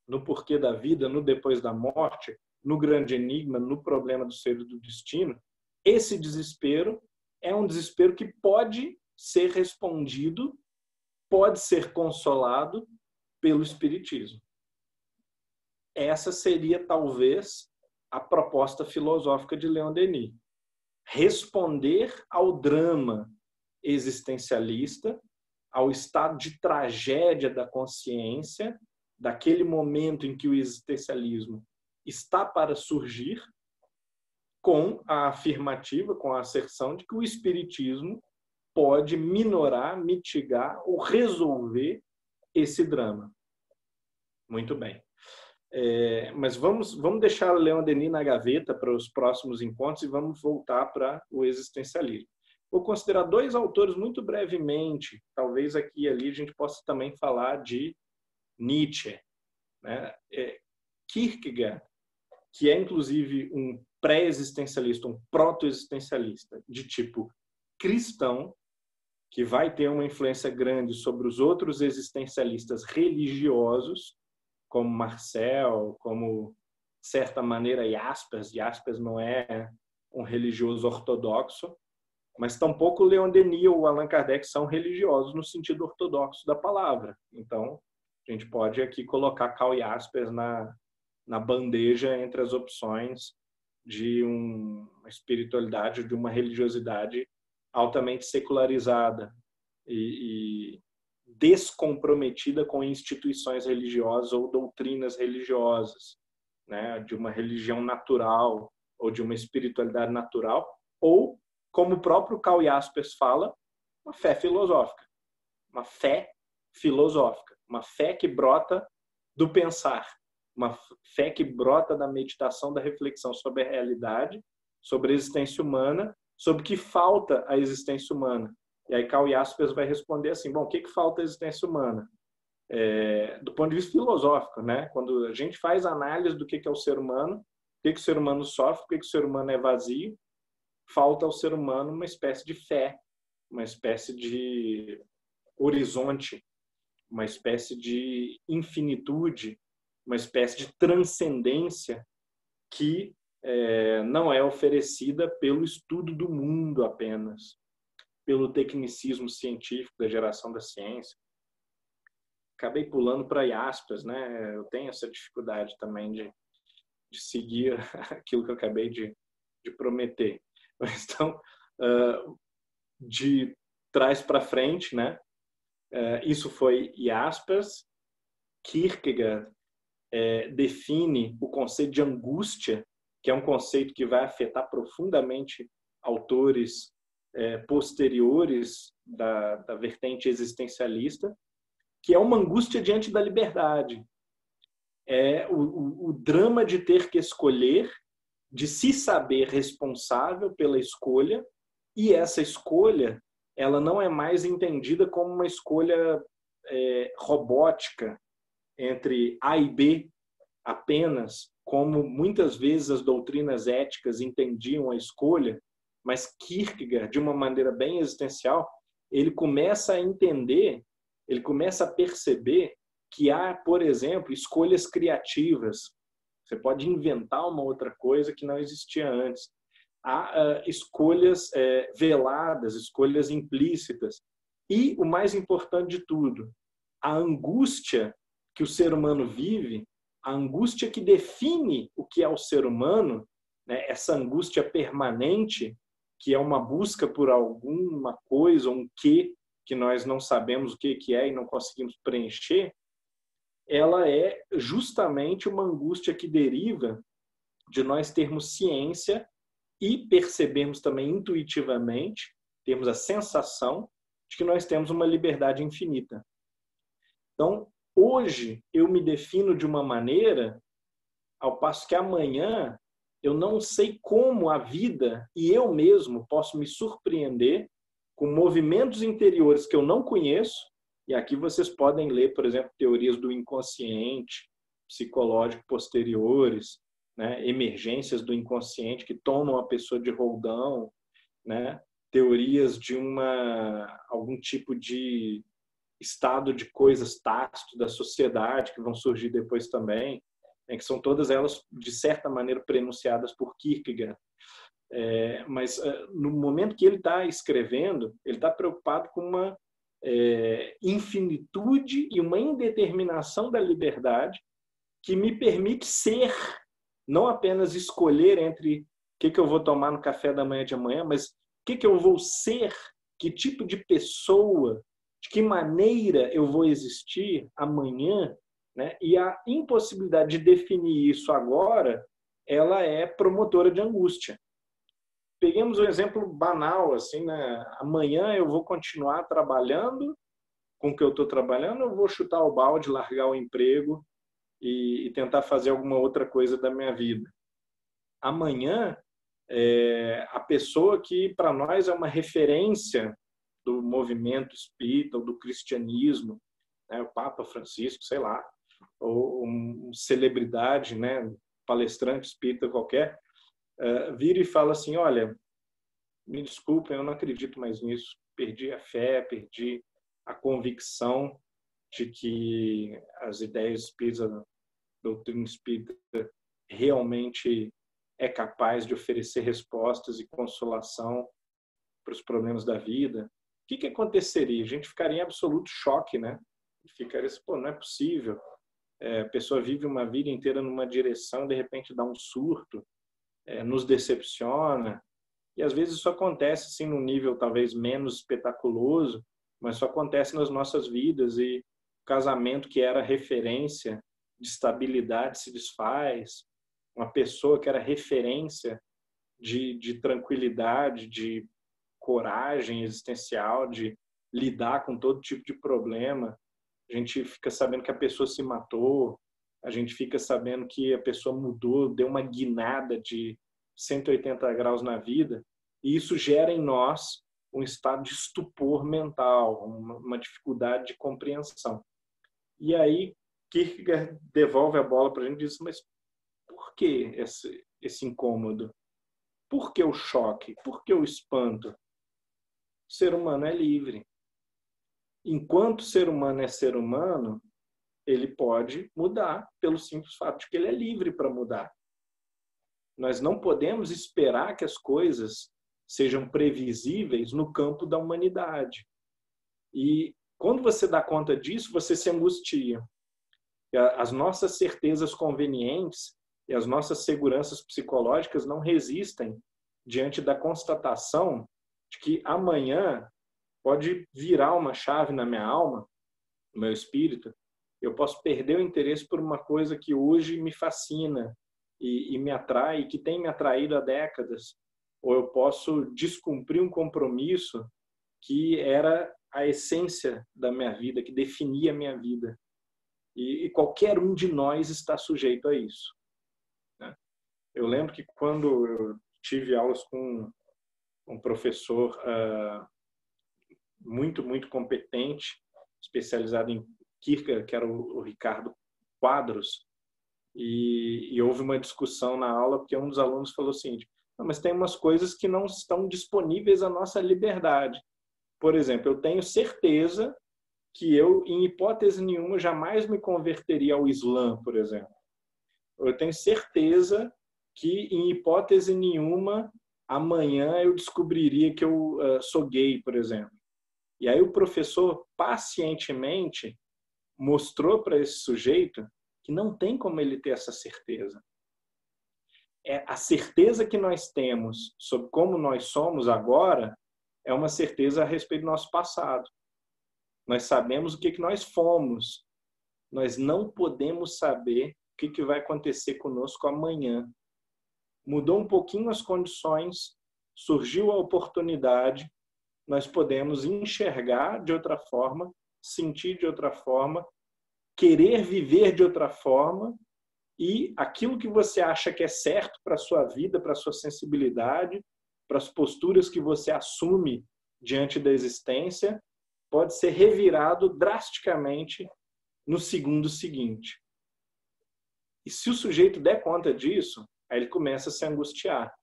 no porquê da vida, no depois da morte, no grande enigma, no problema do ser e do destino, esse desespero é um desespero que pode ser respondido, pode ser consolado pelo Espiritismo. Essa seria, talvez, a proposta filosófica de Leon Denis. Responder ao drama existencialista, ao estado de tragédia da consciência, daquele momento em que o existencialismo está para surgir, com a afirmativa, com a asserção de que o Espiritismo pode minorar, mitigar ou resolver esse drama. Muito bem. Mas vamos deixar Leon Denis na gaveta para os próximos encontros e vamos voltar para o existencialismo. Vou considerar dois autores muito brevemente, talvez aqui e ali a gente possa também falar de Nietzsche, né? Kierkegaard, que é inclusive um pré-existencialista, um proto-existencialista de tipo cristão, que vai ter uma influência grande sobre os outros existencialistas religiosos, como Marcel, como, de certa maneira, Jaspers. Jaspers não é um religioso ortodoxo, mas tampouco Leon Denis ou Allan Kardec são religiosos no sentido ortodoxo da palavra. Então, a gente pode aqui colocar Karl Jaspers na bandeja entre as opções de uma espiritualidade, de uma religiosidade altamente secularizada e descomprometida com instituições religiosas ou doutrinas religiosas, né? De uma religião natural ou de uma espiritualidade natural, ou, como o próprio Karl Jaspers fala, uma fé filosófica. Uma fé filosófica. Uma fé que brota do pensar. Uma fé que brota da meditação, da reflexão sobre a realidade, sobre a existência humana, sobre o que falta à existência humana. E aí Karl Jaspers vai responder assim, bom, o que falta à existência humana? Do ponto de vista filosófico, né? Quando a gente faz análise do que é o ser humano, o que o ser humano sofre, o que o ser humano é vazio, falta ao ser humano uma espécie de fé, uma espécie de horizonte, uma espécie de infinitude, uma espécie de transcendência que não é oferecida pelo estudo do mundo apenas, pelo tecnicismo científico da geração da ciência. Acabei pulando para Jaspers, né? Eu tenho essa dificuldade também de seguir aquilo que eu acabei de prometer. Então, de trás para frente, né? Isso foi Jaspers. Kierkegaard define o conceito de angústia, que é um conceito que vai afetar profundamente autores posteriores da vertente existencialista, que é uma angústia diante da liberdade. É o drama de ter que escolher, de se saber responsável pela escolha, e essa escolha ela não é mais entendida como uma escolha robótica entre A e B apenas, como muitas vezes as doutrinas éticas entendiam a escolha, mas Kierkegaard, de uma maneira bem existencial, ele começa a entender, ele começa a perceber que há, por exemplo, escolhas criativas. Você pode inventar uma outra coisa que não existia antes. Há escolhas veladas, escolhas implícitas. E, o mais importante de tudo, a angústia que o ser humano vive, a angústia que define o que é o ser humano, né? Essa angústia permanente, que é uma busca por alguma coisa, um que nós não sabemos o que é e não conseguimos preencher, ela é justamente uma angústia que deriva de nós termos ciência e percebermos também intuitivamente, temos a sensação de que nós temos uma liberdade infinita. Então, hoje eu me defino de uma maneira, ao passo que amanhã eu não sei como a vida e eu mesmo posso me surpreender com movimentos interiores que eu não conheço. E aqui vocês podem ler, por exemplo, teorias do inconsciente, psicológico posteriores, né? Emergências do inconsciente que tomam a pessoa de roldão, né? Teorias de algum tipo de estado de coisas tácito da sociedade que vão surgir depois também, né? Que são todas elas, de certa maneira, prenunciadas por Kierkegaard. Mas no momento que ele está escrevendo, ele está preocupado com uma infinitude e uma indeterminação da liberdade que me permite ser, não apenas escolher entre o que eu vou tomar no café da manhã de amanhã, mas o que eu vou ser, que tipo de pessoa, de que maneira eu vou existir amanhã, né? E a impossibilidade de definir isso agora, ela é promotora de angústia. Peguemos um exemplo banal, assim, né? Amanhã eu vou continuar trabalhando com o que eu estou trabalhando, eu vou chutar o balde, largar o emprego e tentar fazer alguma outra coisa da minha vida. Amanhã, a pessoa que para nós é uma referência do movimento espírita ou do cristianismo, né? O Papa Francisco, sei lá, ou uma celebridade, né, palestrante espírita qualquer, vira e fala assim, olha, me desculpem, eu não acredito mais nisso, perdi a fé, perdi a convicção de que as ideias espíritas, a doutrina espírita realmente é capaz de oferecer respostas e consolação para os problemas da vida. O que aconteceria? A gente ficaria em absoluto choque, né? Ficaria assim, pô, não é possível. A pessoa vive uma vida inteira numa direção, de repente dá um surto, nos decepciona. E às vezes isso acontece assim num nível talvez menos espetaculoso, mas isso acontece nas nossas vidas, e o casamento que era referência de estabilidade se desfaz, uma pessoa que era referência de tranquilidade, de coragem existencial, de lidar com todo tipo de problema. A gente fica sabendo que a pessoa se matou, a gente fica sabendo que a pessoa mudou, deu uma guinada de 180 graus na vida, e isso gera em nós um estado de estupor mental, uma dificuldade de compreensão. E aí Kierkegaard devolve a bola para a gente e diz, mas por que esse incômodo? Por que o choque? Por que o espanto? O ser humano é livre. Enquanto o ser humano é ser humano, ele pode mudar pelo simples fato de que ele é livre para mudar. Nós não podemos esperar que as coisas sejam previsíveis no campo da humanidade. E quando você dá conta disso, você se angustia. As nossas certezas convenientes e as nossas seguranças psicológicas não resistem diante da constatação de que amanhã pode virar uma chave na minha alma, no meu espírito. Eu posso perder o interesse por uma coisa que hoje me fascina e me atrai, que tem me atraído há décadas. Ou eu posso descumprir um compromisso que era a essência da minha vida, que definia a minha vida. E qualquer um de nós está sujeito a isso, né? Eu lembro que quando eu tive aulas com um professor muito competente, especializado em Kierkegaard, que era o Ricardo Quadros, e houve uma discussão na aula, porque um dos alunos falou assim, não, mas tem umas coisas que não estão disponíveis à nossa liberdade. Por exemplo, eu tenho certeza que eu, em hipótese nenhuma, jamais me converteria ao Islã, por exemplo. Eu tenho certeza que, em hipótese nenhuma, amanhã eu descobriria que eu sou gay, por exemplo. E aí o professor, pacientemente, mostrou para esse sujeito que não tem como ele ter essa certeza. A certeza que nós temos sobre como nós somos agora é uma certeza a respeito do nosso passado. Nós sabemos o que nós fomos. Nós não podemos saber o que vai acontecer conosco amanhã. Mudou um pouquinho as condições, surgiu a oportunidade, nós podemos enxergar de outra forma, sentir de outra forma, querer viver de outra forma, e aquilo que você acha que é certo para a sua vida, para a sua sensibilidade, para as posturas que você assume diante da existência, pode ser revirado drasticamente no segundo seguinte. E se o sujeito der conta disso, aí ele começa a se angustiar.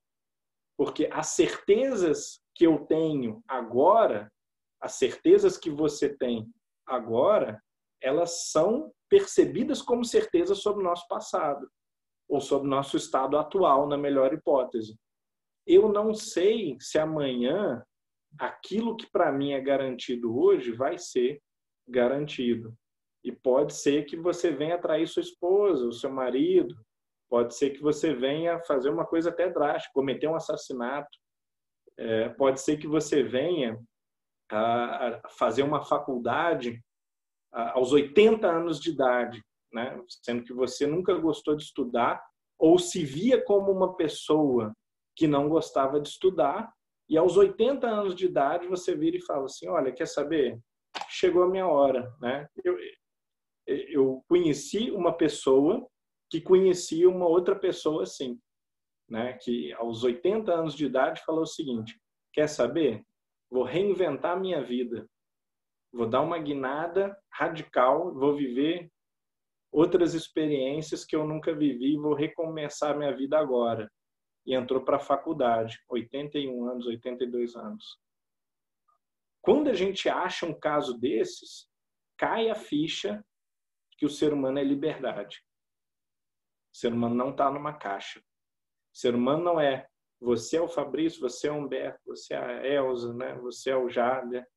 Porque as certezas que eu tenho agora, as certezas que você tem agora, elas são percebidas como certezas sobre o nosso passado, ou sobre o nosso estado atual, na melhor hipótese. Eu não sei se amanhã aquilo que para mim é garantido hoje vai ser garantido. E pode ser que você venha trair sua esposa, o seu marido, pode ser que você venha fazer uma coisa até drástica, cometer um assassinato, pode ser que você venha a fazer uma faculdade aos 80 anos de idade, né? Sendo que você nunca gostou de estudar ou se via como uma pessoa que não gostava de estudar, e aos 80 anos de idade você vira e fala assim, olha, quer saber? Chegou a minha hora, né? Eu conheci uma pessoa que conhecia uma outra pessoa assim, né? Que aos 80 anos de idade falou o seguinte, quer saber? Vou reinventar a minha vida. Vou dar uma guinada radical, vou viver outras experiências que eu nunca vivi, vou recomeçar minha vida agora. E entrou para a faculdade, 81 anos, 82 anos. Quando a gente acha um caso desses, cai a ficha que o ser humano é liberdade. O ser humano não está numa caixa. O ser humano não é você é o Fabrício, você é o Humberto, você é a Elza, né? Você é o Jader.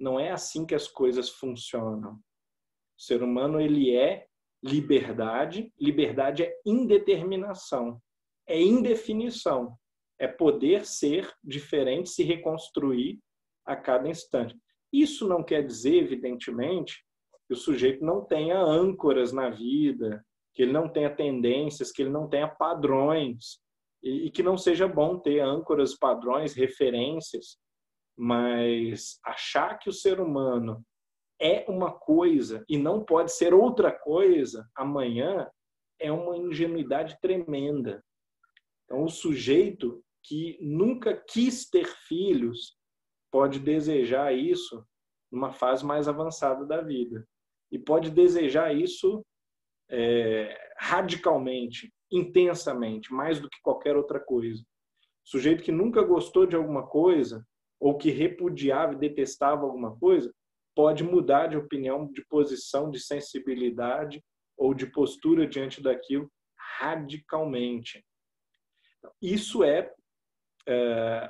Não é assim que as coisas funcionam. O ser humano, ele é liberdade. Liberdade é indeterminação. É indefinição. É poder ser diferente, se reconstruir a cada instante. Isso não quer dizer, evidentemente, que o sujeito não tenha âncoras na vida, que ele não tenha tendências, que ele não tenha padrões, e que não seja bom ter âncoras, padrões, referências, mas achar que o ser humano é uma coisa e não pode ser outra coisa amanhã é uma ingenuidade tremenda. Então, o sujeito que nunca quis ter filhos pode desejar isso numa fase mais avançada da vida. E pode desejar isso radicalmente, intensamente, mais do que qualquer outra coisa. O sujeito que nunca gostou de alguma coisa, ou que repudiava e detestava alguma coisa, pode mudar de opinião, de posição, de sensibilidade ou de postura diante daquilo radicalmente. Isso é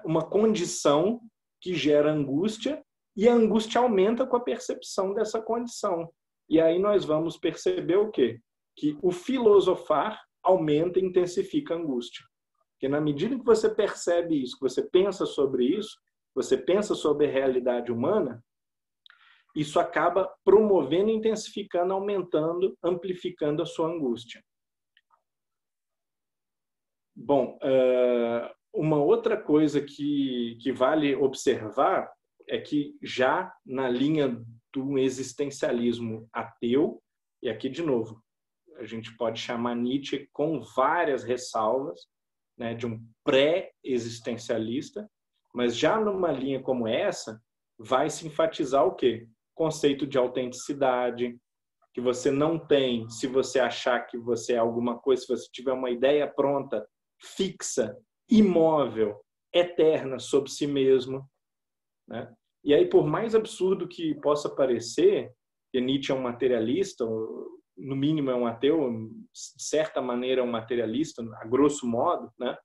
uma condição que gera angústia, e a angústia aumenta com a percepção dessa condição. E aí nós vamos perceber o quê? Que o filosofar aumenta e intensifica a angústia. Porque na medida que você percebe isso, que você pensa sobre isso, você pensa sobre a realidade humana, isso acaba promovendo, intensificando, aumentando, amplificando a sua angústia. Bom, uma outra coisa que vale observar é que já na linha do existencialismo ateu, e aqui de novo, a gente pode chamar Nietzsche com várias ressalvas, né, de um pré-existencialista, mas já numa linha como essa, vai se enfatizar o quê? Conceito de autenticidade, que você não tem se você achar que você é alguma coisa, se você tiver uma ideia pronta, fixa, imóvel, eterna sobre si mesmo, né? E aí, por mais absurdo que possa parecer, que Nietzsche é um materialista, no mínimo é um ateu, de certa maneira é um materialista, a grosso modo, né?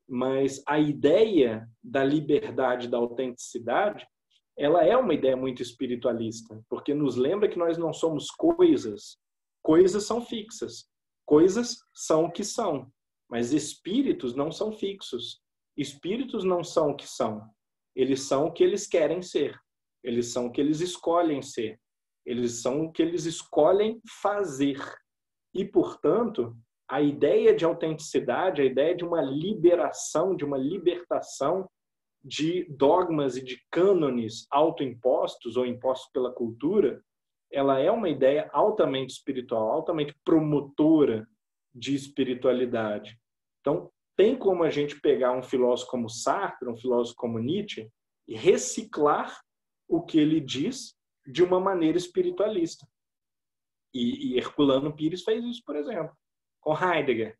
Mas a ideia da liberdade, da autenticidade, ela é uma ideia muito espiritualista, porque nos lembra que nós não somos coisas. Coisas são fixas. Coisas são o que são. Mas espíritos não são fixos. Espíritos não são o que são. Eles são o que eles querem ser. Eles são o que eles escolhem ser. Eles são o que eles escolhem fazer. E, portanto, a ideia de autenticidade, a ideia de uma liberação, de uma libertação de dogmas e de cânones autoimpostos ou impostos pela cultura, ela é uma ideia altamente espiritual, altamente promotora de espiritualidade. Então, tem como a gente pegar um filósofo como Sartre, um filósofo como Nietzsche, e reciclar o que ele diz de uma maneira espiritualista. E Herculano Pires fez isso, por exemplo, com Heidegger.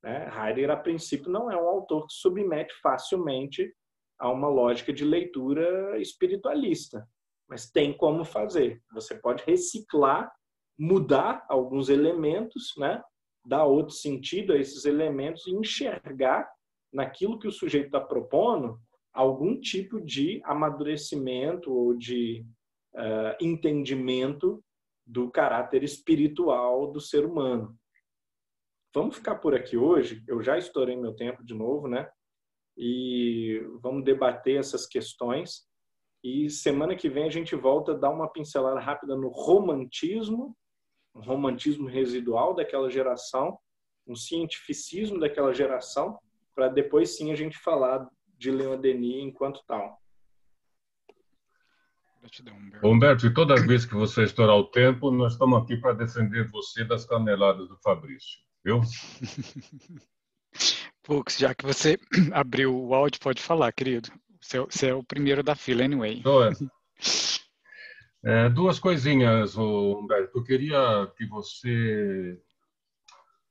Né? Heidegger, a princípio, não é um autor que submete facilmente a uma lógica de leitura espiritualista, mas tem como fazer. Você pode reciclar, mudar alguns elementos, né? Dar outro sentido a esses elementos e enxergar naquilo que o sujeito está propondo algum tipo de amadurecimento ou de entendimento do caráter espiritual do ser humano. Vamos ficar por aqui hoje. Eu já estourei meu tempo de novo, né? E vamos debater essas questões. E semana que vem a gente volta a dar uma pincelada rápida no romantismo, um romantismo residual daquela geração, um cientificismo daquela geração, para depois sim a gente falar de Leon Denis enquanto tal. Humberto, e toda vez que você estourar o tempo, nós estamos aqui para defender você das caneladas do Fabrício, viu? Fux, já que você abriu o áudio, pode falar, querido. Você é o primeiro da fila, anyway. Duas coisinhas, Humberto. Eu queria que você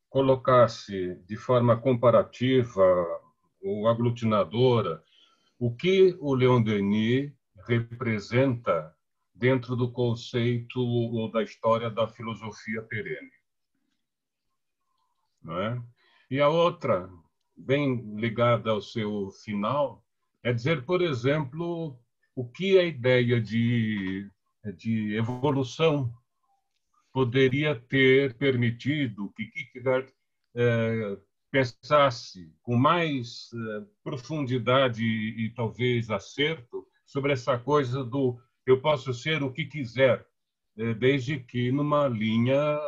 colocasse de forma comparativa ou aglutinadora o que o Leon Denis representa dentro do conceito ou da história da filosofia perene, não é? E a outra, bem ligada ao seu final, é dizer, por exemplo, o que a ideia de evolução poderia ter permitido que Kierkegaard pensasse com mais profundidade e talvez acerto sobre essa coisa do eu posso ser o que quiser, desde que numa linha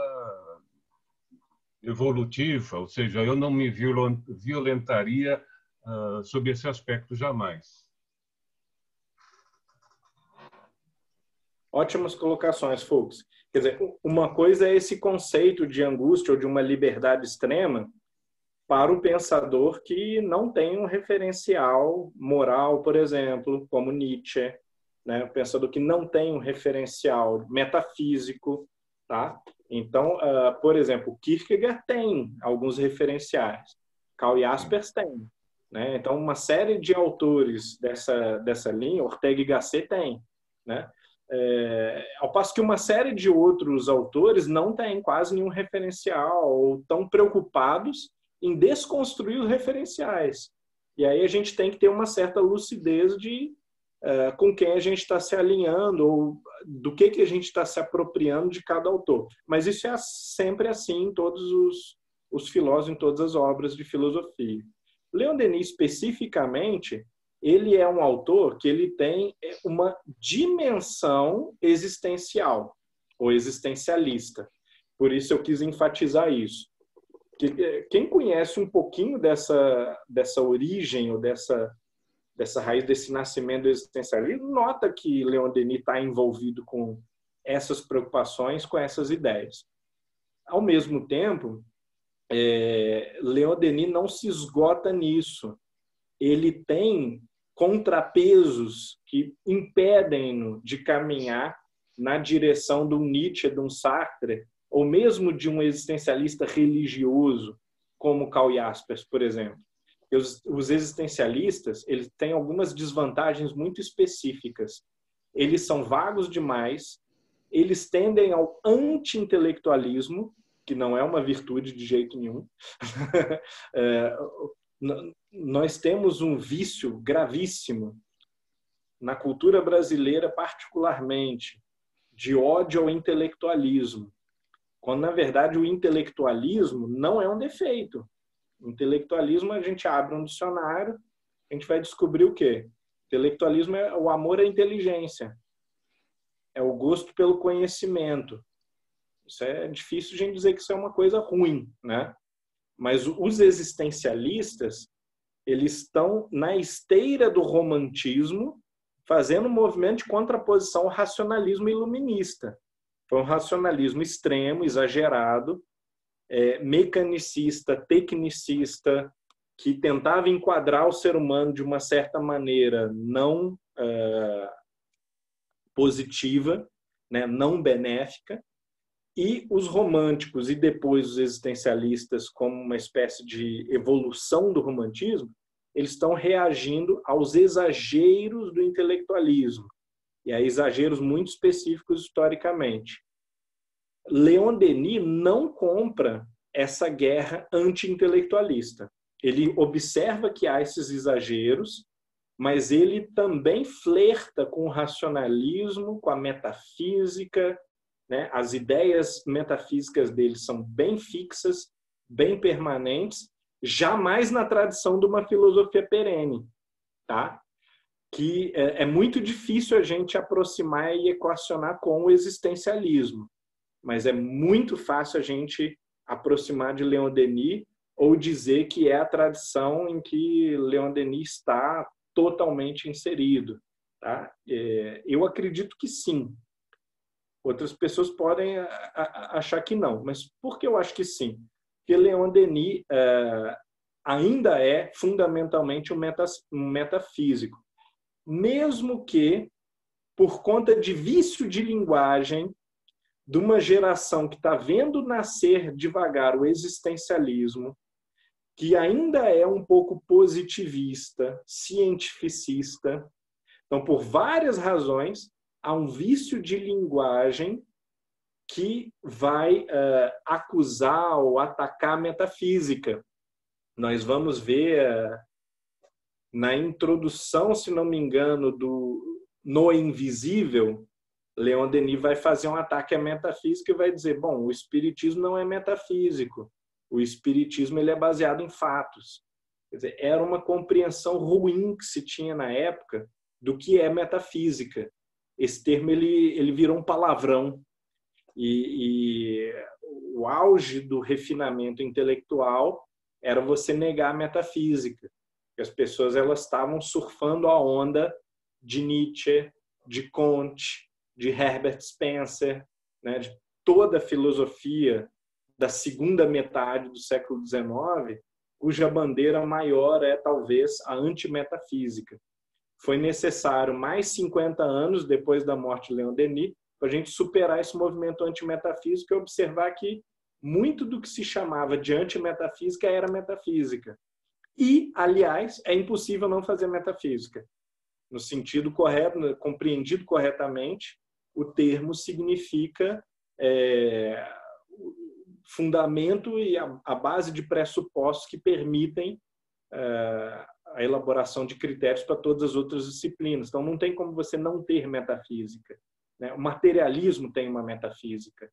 evolutiva, ou seja, eu não me violentaria sob esse aspecto jamais. Ótimas colocações, Fux. Quer dizer, uma coisa é esse conceito de angústia ou de uma liberdade extrema para o pensador que não tem um referencial moral, por exemplo, como Nietzsche, né? O pensador que não tem um referencial metafísico, tá? Então, por exemplo, Kierkegaard tem alguns referenciais, Karl Jaspers tem, né? Então, uma série de autores dessa linha, Ortega y Gasset tem, né? Ao passo que uma série de outros autores não tem quase nenhum referencial ou estão preocupados em desconstruir os referenciais. E aí a gente tem que ter uma certa lucidez de com quem a gente está se alinhando ou do que a gente está se apropriando de cada autor. Mas isso é sempre assim em todos os filósofos, em todas as obras de filosofia. Leon Denis, especificamente, ele é um autor que ele tem uma dimensão existencial ou existencialista. Por isso eu quis enfatizar isso. Quem conhece um pouquinho dessa origem ou dessa raiz, desse nascimento do existencialismo, nota que Leon Denis está envolvido com essas preocupações, com essas ideias. Ao mesmo tempo, Leon Denis não se esgota nisso. Ele tem contrapesos que impedem-no de caminhar na direção de um Nietzsche, de um Sartre, ou mesmo de um existencialista religioso, como Karl Jaspers, por exemplo. Os existencialistas, eles têm algumas desvantagens muito específicas. Eles são vagos demais, eles tendem ao anti-intelectualismo, que não é uma virtude de jeito nenhum. Nós temos um vício gravíssimo, na cultura brasileira particularmente, de ódio ao intelectualismo, quando, na verdade, o intelectualismo não é um defeito. O intelectualismo, a gente abre um dicionário, a gente vai descobrir o quê? Intelectualismo é o amor à inteligência, é o gosto pelo conhecimento. Isso é difícil a gente dizer que isso é uma coisa ruim, né? Mas os existencialistas, eles estão na esteira do romantismo, fazendo um movimento de contraposição ao racionalismo iluminista. Foi um racionalismo extremo, exagerado, mecanicista, tecnicista, que tentava enquadrar o ser humano de uma certa maneira não positiva, né, não benéfica, e os românticos e depois os existencialistas, como uma espécie de evolução do romantismo, eles estão reagindo aos exageros do intelectualismo, e a exageros muito específicos historicamente. Leon Denis não compra essa guerra anti-intelectualista. Ele observa que há esses exageros, mas ele também flerta com o racionalismo, com a metafísica, né? As ideias metafísicas dele são bem fixas, bem permanentes, jamais na tradição de uma filosofia perene, tá? Que é muito difícil a gente aproximar e equacionar com o existencialismo, mas é muito fácil a gente aproximar de Leon Denis ou dizer que é a tradição em que Leon Denis está totalmente inserido, tá? Eu acredito que sim. Outras pessoas podem achar que não, mas por que eu acho que sim? Porque Leon Denis ainda é fundamentalmente um metafísico, mesmo que por conta de vício de linguagem de uma geração que está vendo nascer devagar o existencialismo, que ainda é um pouco positivista, cientificista. Então, por várias razões, há um vício de linguagem que vai acusar ou atacar a metafísica. Nós vamos ver na introdução, se não me engano, do No Invisível, Leon Denis vai fazer um ataque à metafísica e vai dizer, bom, o espiritismo não é metafísico, o espiritismo ele é baseado em fatos. Quer dizer, era uma compreensão ruim que se tinha na época do que é metafísica. Esse termo ele virou um palavrão. E o auge do refinamento intelectual era você negar a metafísica. As pessoas elas estavam surfando a onda de Nietzsche, de Comte, de Herbert Spencer, né, de toda a filosofia da segunda metade do século XIX, cuja bandeira maior é talvez a antimetafísica. Foi necessário mais 50 anos depois da morte de Leon Denis para a gente superar esse movimento antimetafísico e observar que muito do que se chamava de antimetafísica era metafísica. E, aliás, é impossível não fazer metafísica. No sentido correto, compreendido corretamente, o termo significa fundamento e a base de pressupostos que permitem a elaboração de critérios para todas as outras disciplinas. Então, não tem como você não ter metafísica. O materialismo tem uma metafísica.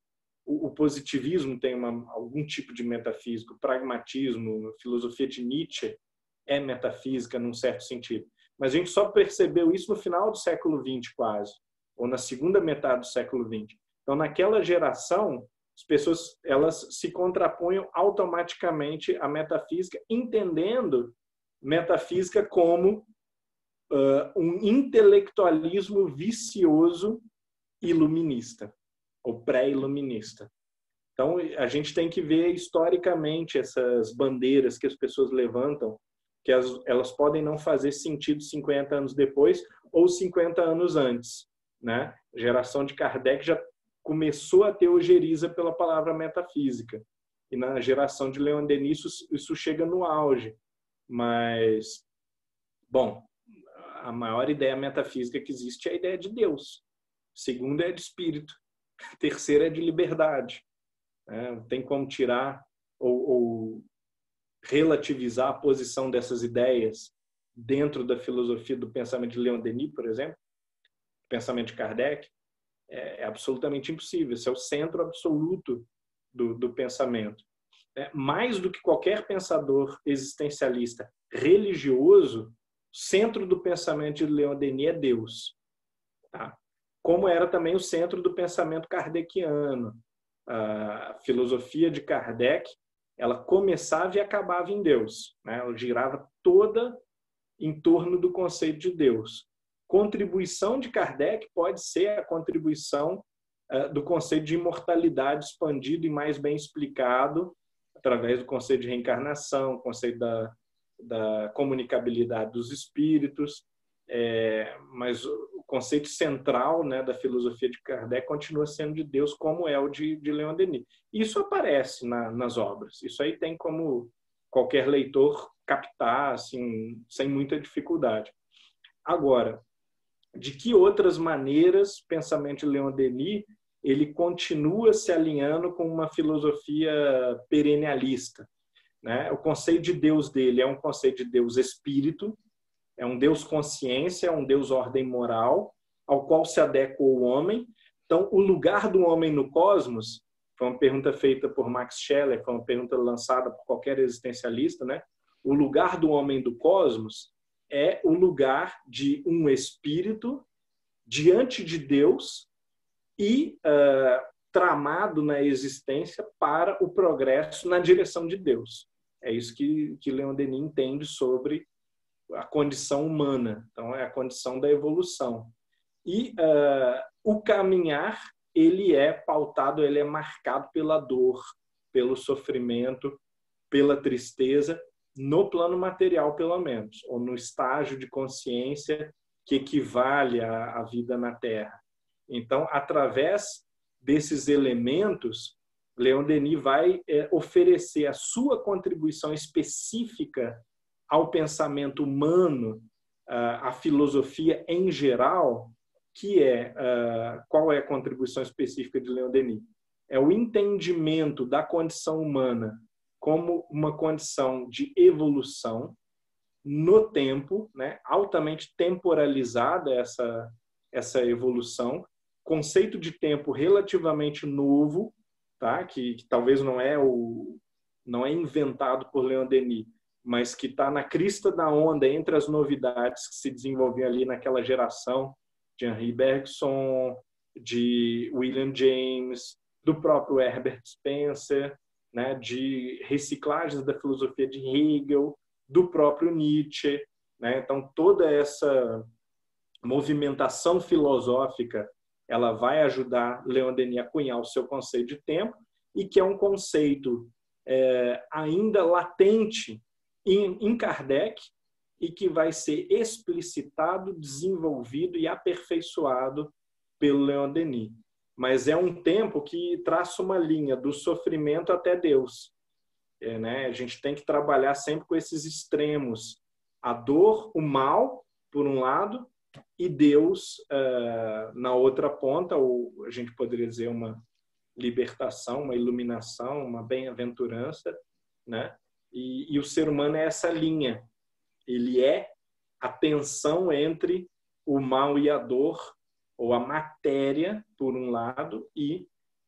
O positivismo tem algum tipo de metafísica. O pragmatismo, a filosofia de Nietzsche é metafísica num certo sentido. Mas a gente só percebeu isso no final do século XX, quase, ou na segunda metade do século XX. Então, naquela geração, as pessoas elas se contrapunham automaticamente à metafísica, entendendo metafísica como um intelectualismo vicioso iluminista, ou pré-iluminista. Então, a gente tem que ver historicamente essas bandeiras que as pessoas levantam, que elas podem não fazer sentido 50 anos depois ou 50 anos antes, né? A geração de Kardec já começou a ter ojeriza pela palavra metafísica. E na geração de Leon Denis isso chega no auge. Mas, bom, a maior ideia metafísica que existe é a ideia de Deus. A segunda é de espírito. A terceira é de liberdade. Não tem como tirar ou relativizar a posição dessas ideias dentro da filosofia do pensamento de Leon Denis, por exemplo, pensamento de Kardec. É absolutamente impossível. Esse é o centro absoluto do pensamento. Mais do que qualquer pensador existencialista religioso, o centro do pensamento de Leon Denis é Deus. Tá? Como era também o centro do pensamento kardeciano. A filosofia de Kardec, ela começava e acabava em Deus. Né? Ela girava toda em torno do conceito de Deus. Contribuição de Kardec pode ser a contribuição do conceito de imortalidade expandido e mais bem explicado através do conceito de reencarnação, o conceito da comunicabilidade dos espíritos, mas o conceito central, né, da filosofia de Kardec continua sendo de Deus, como é o de Leon Denis. Isso aparece nas obras. Isso aí tem como qualquer leitor captar assim, sem muita dificuldade. Agora, de que outras maneiras o pensamento de Leon Denis ele continua se alinhando com uma filosofia perennialista, né? O conceito de Deus dele é um conceito de Deus espírito, é um Deus consciência, é um Deus ordem moral, ao qual se adequa o homem. Então, o lugar do homem no cosmos, foi uma pergunta feita por Max Scheler, foi uma pergunta lançada por qualquer existencialista, né? O lugar do homem do cosmos é o lugar de um espírito diante de Deus e tramado na existência para o progresso na direção de Deus. É isso que Leon Denis entende sobre a condição humana. Então, é a condição da evolução. E o caminhar, ele é pautado, ele é marcado pela dor, pelo sofrimento, pela tristeza, no plano material, pelo menos, ou no estágio de consciência que equivale à vida na Terra. Então, através desses elementos, Leon Denis vai oferecer a sua contribuição específica ao pensamento humano, à filosofia em geral, que qual é a contribuição específica de Leon Denis? É o entendimento da condição humana como uma condição de evolução no tempo, né? Altamente temporalizada essa evolução, conceito de tempo relativamente novo, tá? Que talvez não é inventado por Leon Denis, mas que está na crista da onda entre as novidades que se desenvolviam ali naquela geração de Henri Bergson, de William James, do próprio Herbert Spencer, né, de reciclagens da filosofia de Hegel, do próprio Nietzsche, né? Então, toda essa movimentação filosófica ela vai ajudar Leon Denis a cunhar o seu conceito de tempo, e que é um conceito ainda latente em Kardec, e que vai ser explicitado, desenvolvido e aperfeiçoado pelo Leon Denis. Mas é um tempo que traça uma linha do sofrimento até Deus. Né? A gente tem que trabalhar sempre com esses extremos. A dor, o mal, por um lado, e Deus na outra ponta, ou a gente poderia dizer uma libertação, uma iluminação, uma bem-aventurança, né? E o ser humano é essa linha. Ele é a tensão entre o mal e a dor, ou a matéria, por um lado, e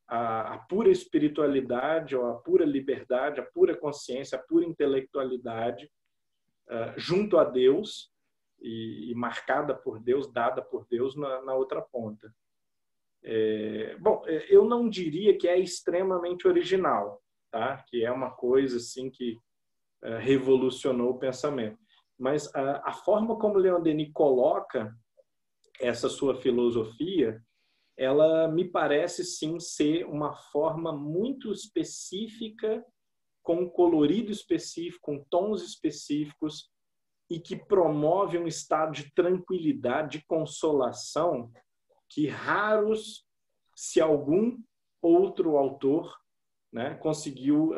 a pura espiritualidade, ou a pura liberdade, a pura consciência, a pura intelectualidade, junto a Deus, e marcada por Deus, dada por Deus na outra ponta. Bom, eu não diria que é extremamente original, tá? Que é uma coisa assim que revolucionou o pensamento. Mas a forma como Leon Denis coloca essa sua filosofia, ela me parece sim ser uma forma muito específica, com um colorido específico, com tons específicos, e que promove um estado de tranquilidade, de consolação, que raros, se algum outro autor, né, conseguiu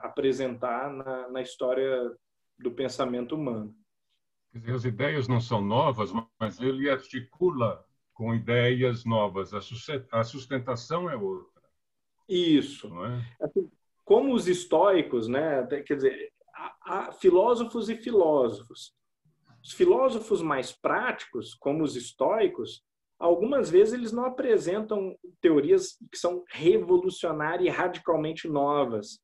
apresentar na história do pensamento humano. Quer dizer, as ideias não são novas, mas ele articula com ideias novas. A sustentação é outra. Isso. Não é? Assim, como os estoicos, né, quer dizer, há filósofos e filósofos. Os filósofos mais práticos, como os estoicos, algumas vezes eles não apresentam teorias que são revolucionárias e radicalmente novas,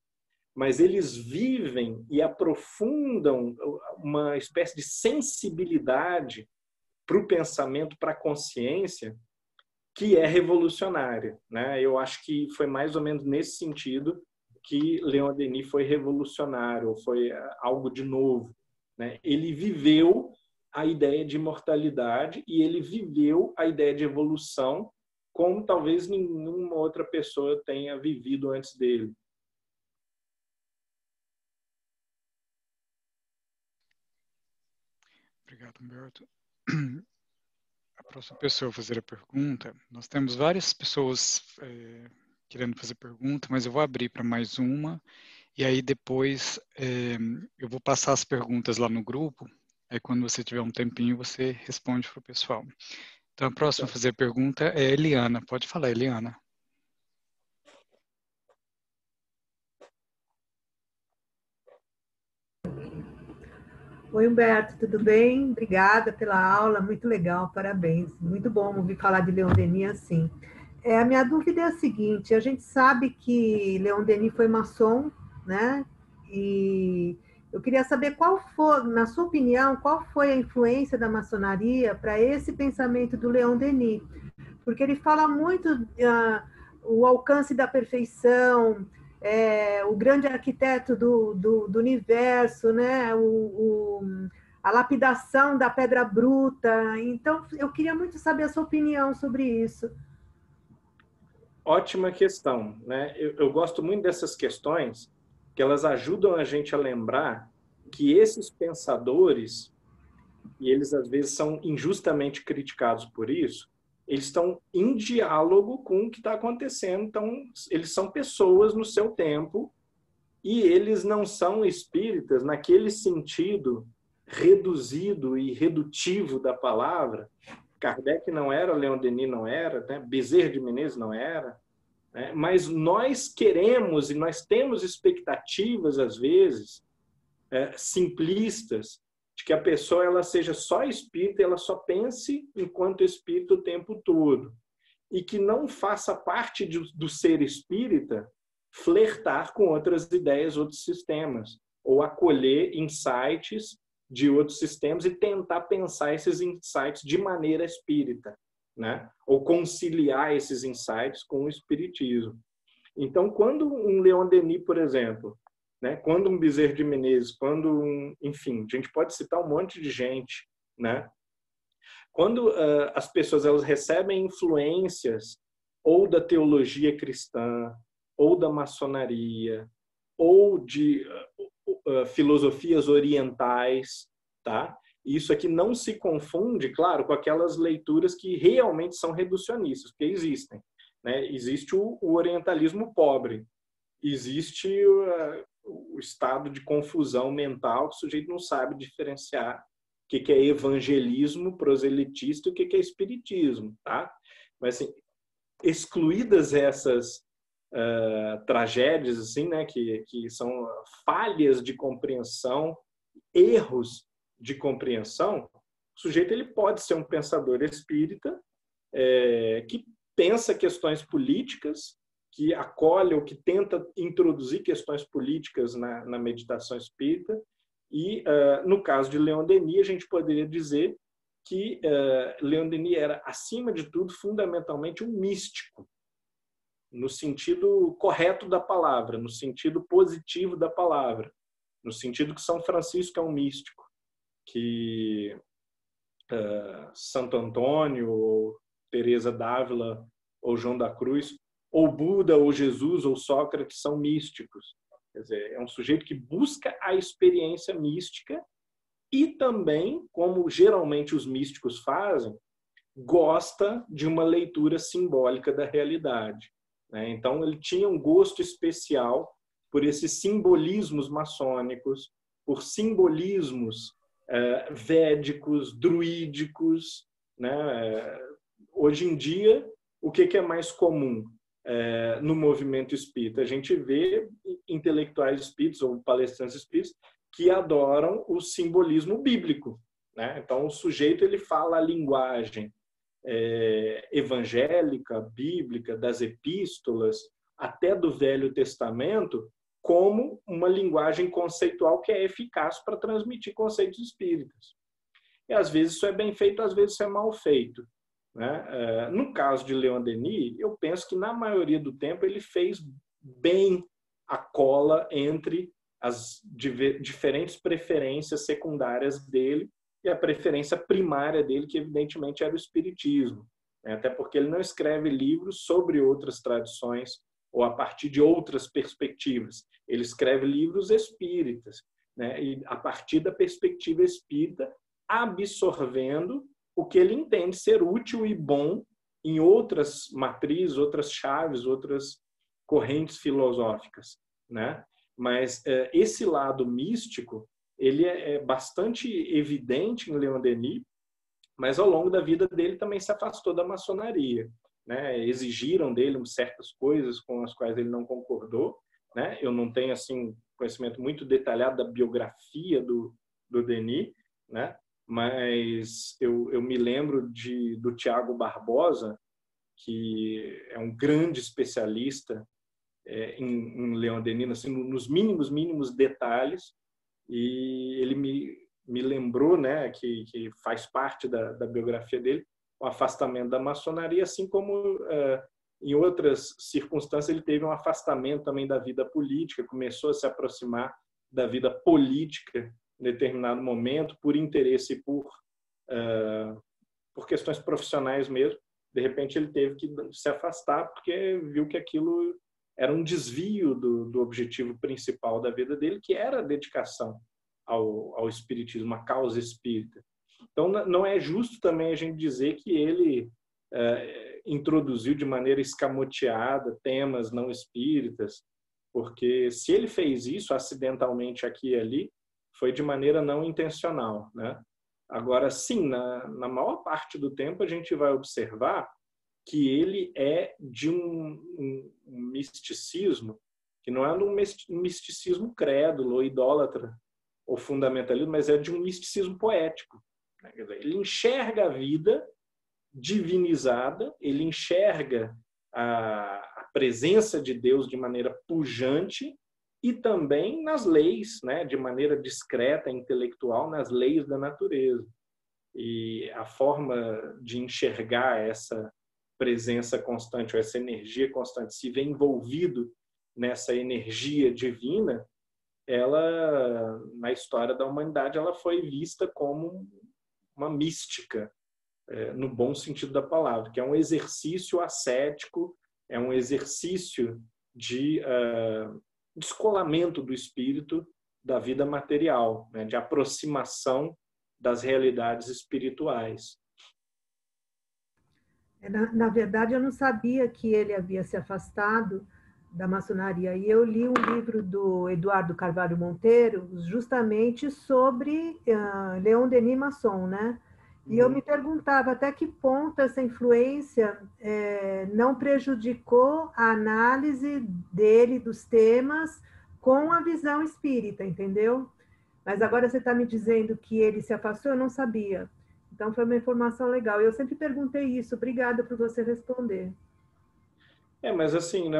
mas eles vivem e aprofundam uma espécie de sensibilidade para o pensamento, para a consciência, que é revolucionária, né? Eu acho que foi mais ou menos nesse sentido que Leon Denis foi revolucionário, foi algo de novo, né? Ele viveu a ideia de imortalidade e ele viveu a ideia de evolução como talvez nenhuma outra pessoa tenha vivido antes dele. Obrigado, Humberto. A próxima pessoa a fazer a pergunta, nós temos várias pessoas querendo fazer pergunta, mas eu vou abrir para mais uma, e aí depois eu vou passar as perguntas lá no grupo, aí quando você tiver um tempinho, você responde para o pessoal. Então, a próxima a fazer a pergunta é a Eliana. Pode falar, Eliana. Oi, Humberto, tudo bem? Obrigada pela aula, muito legal, parabéns. Muito bom ouvir falar de Leon Denis assim. A minha dúvida é a seguinte, a gente sabe que Leon Denis foi maçom, né? E eu queria saber qual foi, na sua opinião, qual foi a influência da maçonaria para esse pensamento do Leon Denis? Porque ele fala muito o alcance da perfeição, o grande arquiteto do universo, né? A lapidação da pedra bruta. Então, eu queria muito saber a sua opinião sobre isso. Ótima questão, né? Eu gosto muito dessas questões, que elas ajudam a gente a lembrar que esses pensadores, e eles às vezes são injustamente criticados por isso, eles estão em diálogo com o que está acontecendo. Então, eles são pessoas no seu tempo e eles não são espíritas naquele sentido reduzido e redutivo da palavra. Kardec não era, Leon Denis não era, né? Bezerra de Menezes não era, né? Mas nós queremos e nós temos expectativas, às vezes, simplistas, de que a pessoa ela seja só espírita, ela só pense enquanto espírita o tempo todo, e que não faça parte do ser espírita flertar com outras ideias, outros sistemas, ou acolher insights de outros sistemas e tentar pensar esses insights de maneira espírita, né? Ou conciliar esses insights com o espiritismo. Então, quando um Leon Denis, por exemplo, né? Quando um Bezerra de Menezes, enfim, a gente pode citar um monte de gente, né? Quando as pessoas elas recebem influências ou da teologia cristã, ou da maçonaria, ou de filosofias orientais, tá? Isso aqui não se confunde, claro, com aquelas leituras que realmente são reducionistas, porque existem, né? Existe o orientalismo pobre, existe o estado de confusão mental, que o sujeito não sabe diferenciar o que é evangelismo proselitista e o que é espiritismo, tá? Mas, assim, excluídas essas tragédias, assim, né, que são falhas de compreensão, erros de compreensão, o sujeito ele pode ser um pensador espírita que pensa questões políticas, que acolhe ou que tenta introduzir questões políticas na meditação espírita. E, no caso de Leon Denis, a gente poderia dizer que Leon Denis era, acima de tudo, fundamentalmente um místico, no sentido correto da palavra, no sentido positivo da palavra, no sentido que São Francisco é um místico, que Santo Antônio, ou Teresa d'Ávila, ou João da Cruz, ou Buda, ou Jesus, ou Sócrates são místicos. Quer dizer, é um sujeito que busca a experiência mística e também, como geralmente os místicos fazem, gosta de uma leitura simbólica da realidade, né? Então, ele tinha um gosto especial por esses simbolismos maçônicos, por simbolismos védicos, druídicos, né? Hoje em dia, o que é mais comum no movimento espírita? A gente vê intelectuais espíritas ou palestrantes espíritas que adoram o simbolismo bíblico, né? Então, o sujeito ele fala a linguagem evangélica, bíblica, das epístolas, até do Velho Testamento, como uma linguagem conceitual que é eficaz para transmitir conceitos espíritas. E às vezes isso é bem feito, às vezes isso é mal feito, né? No caso de Leon Denis, eu penso que na maioria do tempo ele fez bem a cola entre as diferentes preferências secundárias dele e a preferência primária dele, que evidentemente era o espiritismo, né? Até porque ele não escreve livros sobre outras tradições ou a partir de outras perspectivas. Ele escreve livros espíritas, né? E a partir da perspectiva espírita, absorvendo o que ele entende ser útil e bom em outras matrizes, outras chaves, outras correntes filosóficas, né? Mas esse lado místico ele é bastante evidente em Leon Denis, mas ao longo da vida dele também se afastou da maçonaria, né? Exigiram dele certas coisas com as quais ele não concordou, né? Eu não tenho assim conhecimento muito detalhado da biografia do Denis, né? Mas eu me lembro do Tiago Barbosa, que é um grande especialista em Leon Denis, assim, nos mínimos detalhes, e ele me lembrou, né, que faz parte da biografia dele, o afastamento da maçonaria, assim como em outras circunstâncias ele teve um afastamento também da vida política, começou a se aproximar da vida política em determinado momento, por interesse, por questões profissionais mesmo. De repente ele teve que se afastar porque viu que aquilo era um desvio do objetivo principal da vida dele, que era a dedicação ao espiritismo, à causa espírita. Então, não é justo também a gente dizer que ele introduziu de maneira escamoteada temas não espíritas, porque se ele fez isso acidentalmente aqui e ali, foi de maneira não intencional, né? Agora, sim, na maior parte do tempo a gente vai observar que ele é de um misticismo, que não é um misticismo crédulo ou idólatra ou fundamentalista, mas é de um misticismo poético. Ele enxerga a vida divinizada, ele enxerga a presença de Deus de maneira pujante e também nas leis, né, de maneira discreta, intelectual, nas leis da natureza. E a forma de enxergar essa presença constante, ou essa energia constante, se vê envolvido nessa energia divina, ela, na história da humanidade, ela foi vista como uma mística, no bom sentido da palavra, que é um exercício ascético, é um exercício de descolamento do espírito da vida material, né, de aproximação das realidades espirituais. Na verdade, eu não sabia que ele havia se afastado da maçonaria. E eu li um livro do Eduardo Carvalho Monteiro, justamente sobre Leon Denis maçom, né? E eu me perguntava até que ponto essa influência não prejudicou a análise dele dos temas com a visão espírita, entendeu? Mas agora você está me dizendo que ele se afastou, eu não sabia. Então, foi uma informação legal. Eu sempre perguntei isso. Obrigada por você responder. Mas assim,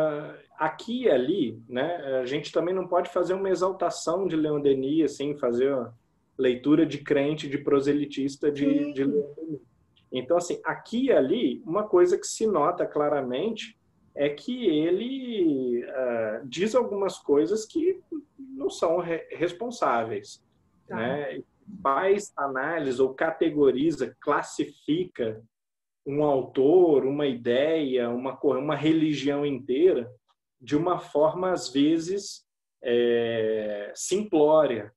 aqui e ali, né, a gente também não pode fazer uma exaltação de Leon Denis, assim, fazer uma leitura de crente, de proselitista de Leon Denis. Então, assim, aqui e ali, uma coisa que se nota claramente é que ele diz algumas coisas que não são responsáveis, tá, né? Faz análise ou categoriza, classifica um autor, uma ideia, uma religião inteira de uma forma, às vezes, simplória,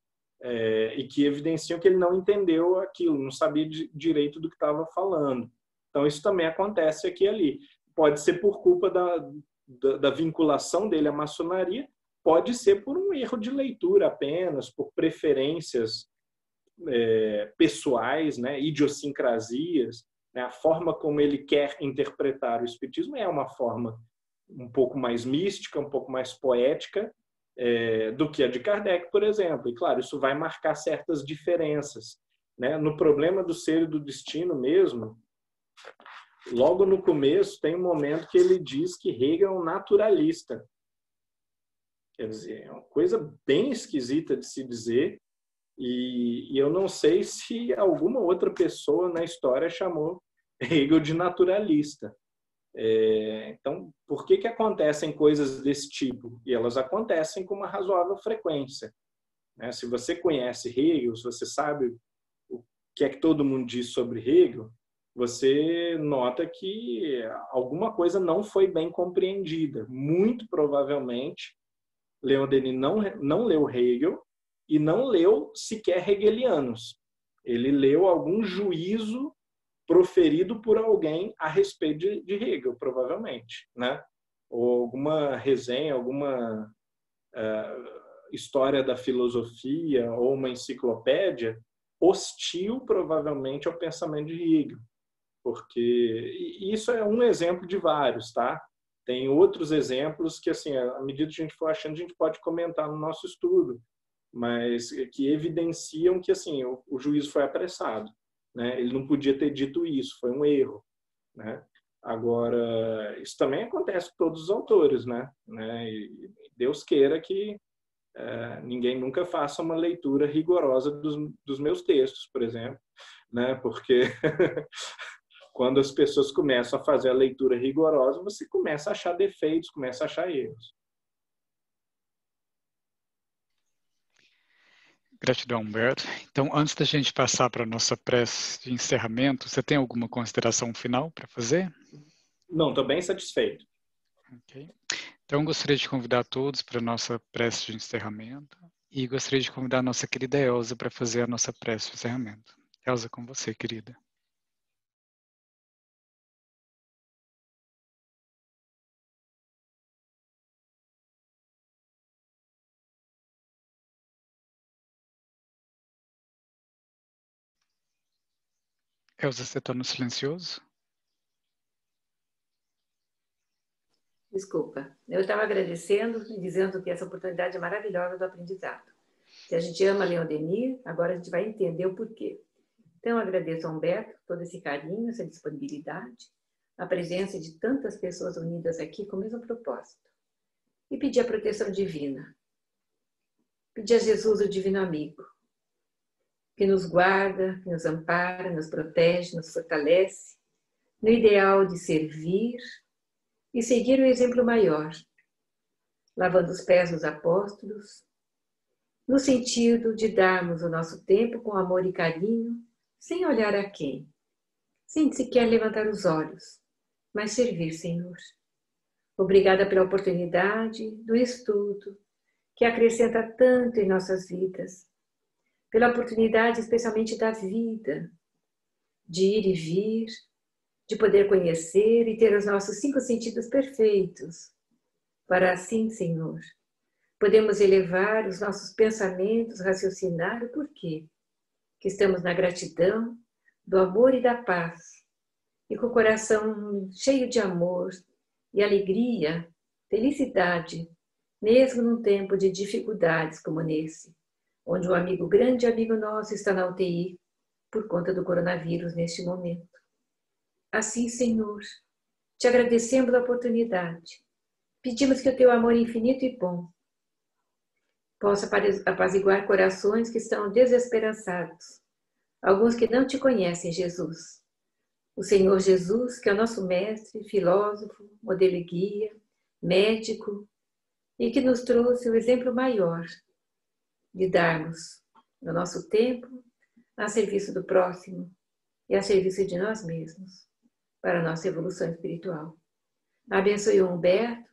e que evidenciam que ele não entendeu aquilo, não sabia direito do que estava falando. Então, isso também acontece aqui e ali. Pode ser por culpa da vinculação dele à maçonaria, pode ser por um erro de leitura apenas, por preferências pessoais, né, idiosincrasias, né, a forma como ele quer interpretar o espiritismo é uma forma um pouco mais mística, um pouco mais poética do que a de Kardec, por exemplo. E, claro, isso vai marcar certas diferenças, né? No Problema do Ser e do Destino mesmo, logo no começo, tem um momento que ele diz que Hegel é um naturalista. Quer dizer, é uma coisa bem esquisita de se dizer, e eu não sei se alguma outra pessoa na história chamou Hegel de naturalista. Então, por que acontecem coisas desse tipo? E elas acontecem com uma razoável frequência, né? Se você conhece Hegel, se você sabe o que é que todo mundo diz sobre Hegel, você nota que alguma coisa não foi bem compreendida. Muito provavelmente, Leon Denis não leu Hegel e não leu sequer hegelianos. Ele leu algum juízo proferido por alguém a respeito de Hegel, provavelmente, né? Ou alguma resenha, alguma história da filosofia ou uma enciclopédia hostil, provavelmente, ao pensamento de Hegel. Porque isso é um exemplo de vários, tá? Tem outros exemplos que, assim, à medida que a gente for achando, a gente pode comentar no nosso estudo, mas que evidenciam que, assim, o juízo foi apressado, né? Ele não podia ter dito isso, foi um erro, né? Agora, isso também acontece com todos os autores, né? E Deus queira que ninguém nunca faça uma leitura rigorosa dos meus textos, por exemplo, né? Porque quando as pessoas começam a fazer a leitura rigorosa, você começa a achar defeitos, começa a achar erros. Gratidão, Humberto. Então, antes da gente passar para a nossa prece de encerramento, você tem alguma consideração final para fazer? Não, estou bem satisfeito. Ok. Então, gostaria de convidar todos para a nossa prece de encerramento e gostaria de convidar a nossa querida Elza para fazer a nossa prece de encerramento. Elza, com você, querida. Elza, você está no silencioso? Desculpa. Eu estava agradecendo e dizendo que essa oportunidade é maravilhosa do aprendizado. Se a gente ama Leon Denis, agora a gente vai entender o porquê. Então, eu agradeço a Humberto todo esse carinho, essa disponibilidade, a presença de tantas pessoas unidas aqui com o mesmo propósito. E pedir a proteção divina. Pedir a Jesus, o divino amigo, que nos guarda, que nos ampara, nos protege, nos fortalece, no ideal de servir e seguir o exemplo maior, lavando os pés dos apóstolos, no sentido de darmos o nosso tempo com amor e carinho, sem olhar a quem, sem sequer levantar os olhos, mas servir, Senhor. Obrigada pela oportunidade do estudo, que acrescenta tanto em nossas vidas, pela oportunidade especialmente da vida, de ir e vir, de poder conhecer e ter os nossos 5 sentidos perfeitos, para assim, Senhor, podemos elevar os nossos pensamentos, raciocinar o porquê, que estamos na gratidão, do amor e da paz, e com o coração cheio de amor e alegria, felicidade, mesmo num tempo de dificuldades como nesse, onde um grande amigo nosso está na UTI por conta do coronavírus neste momento. Assim, Senhor, te agradecemos a oportunidade. Pedimos que o teu amor infinito e bom possa apaziguar corações que estão desesperançados, alguns que não te conhecem, Jesus. O Senhor Jesus, que é o nosso mestre, filósofo, modelo e guia, médico, e que nos trouxe o exemplo maior de darmos o nosso tempo a serviço do próximo e a serviço de nós mesmos, para a nossa evolução espiritual. Abençoe o Humberto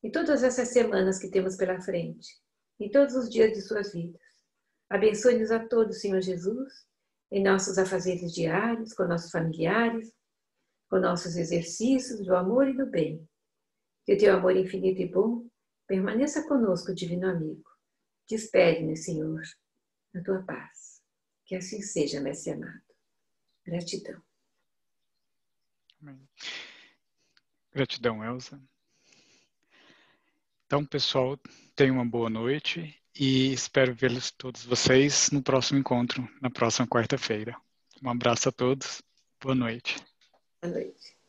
em todas essas semanas que temos pela frente, em todos os dias de suas vidas. Abençoe-nos a todos, Senhor Jesus, em nossos afazeres diários, com nossos familiares, com nossos exercícios do amor e do bem. Que o teu amor infinito e bom permaneça conosco, divino amigo. Despede-nos, Senhor, na tua paz. Que assim seja, mestre amado. Gratidão. Amém. Gratidão, Elza. Então, pessoal, tenham uma boa noite e espero vê-los todos vocês no próximo encontro, na próxima quarta-feira. Um abraço a todos. Boa noite. Boa noite.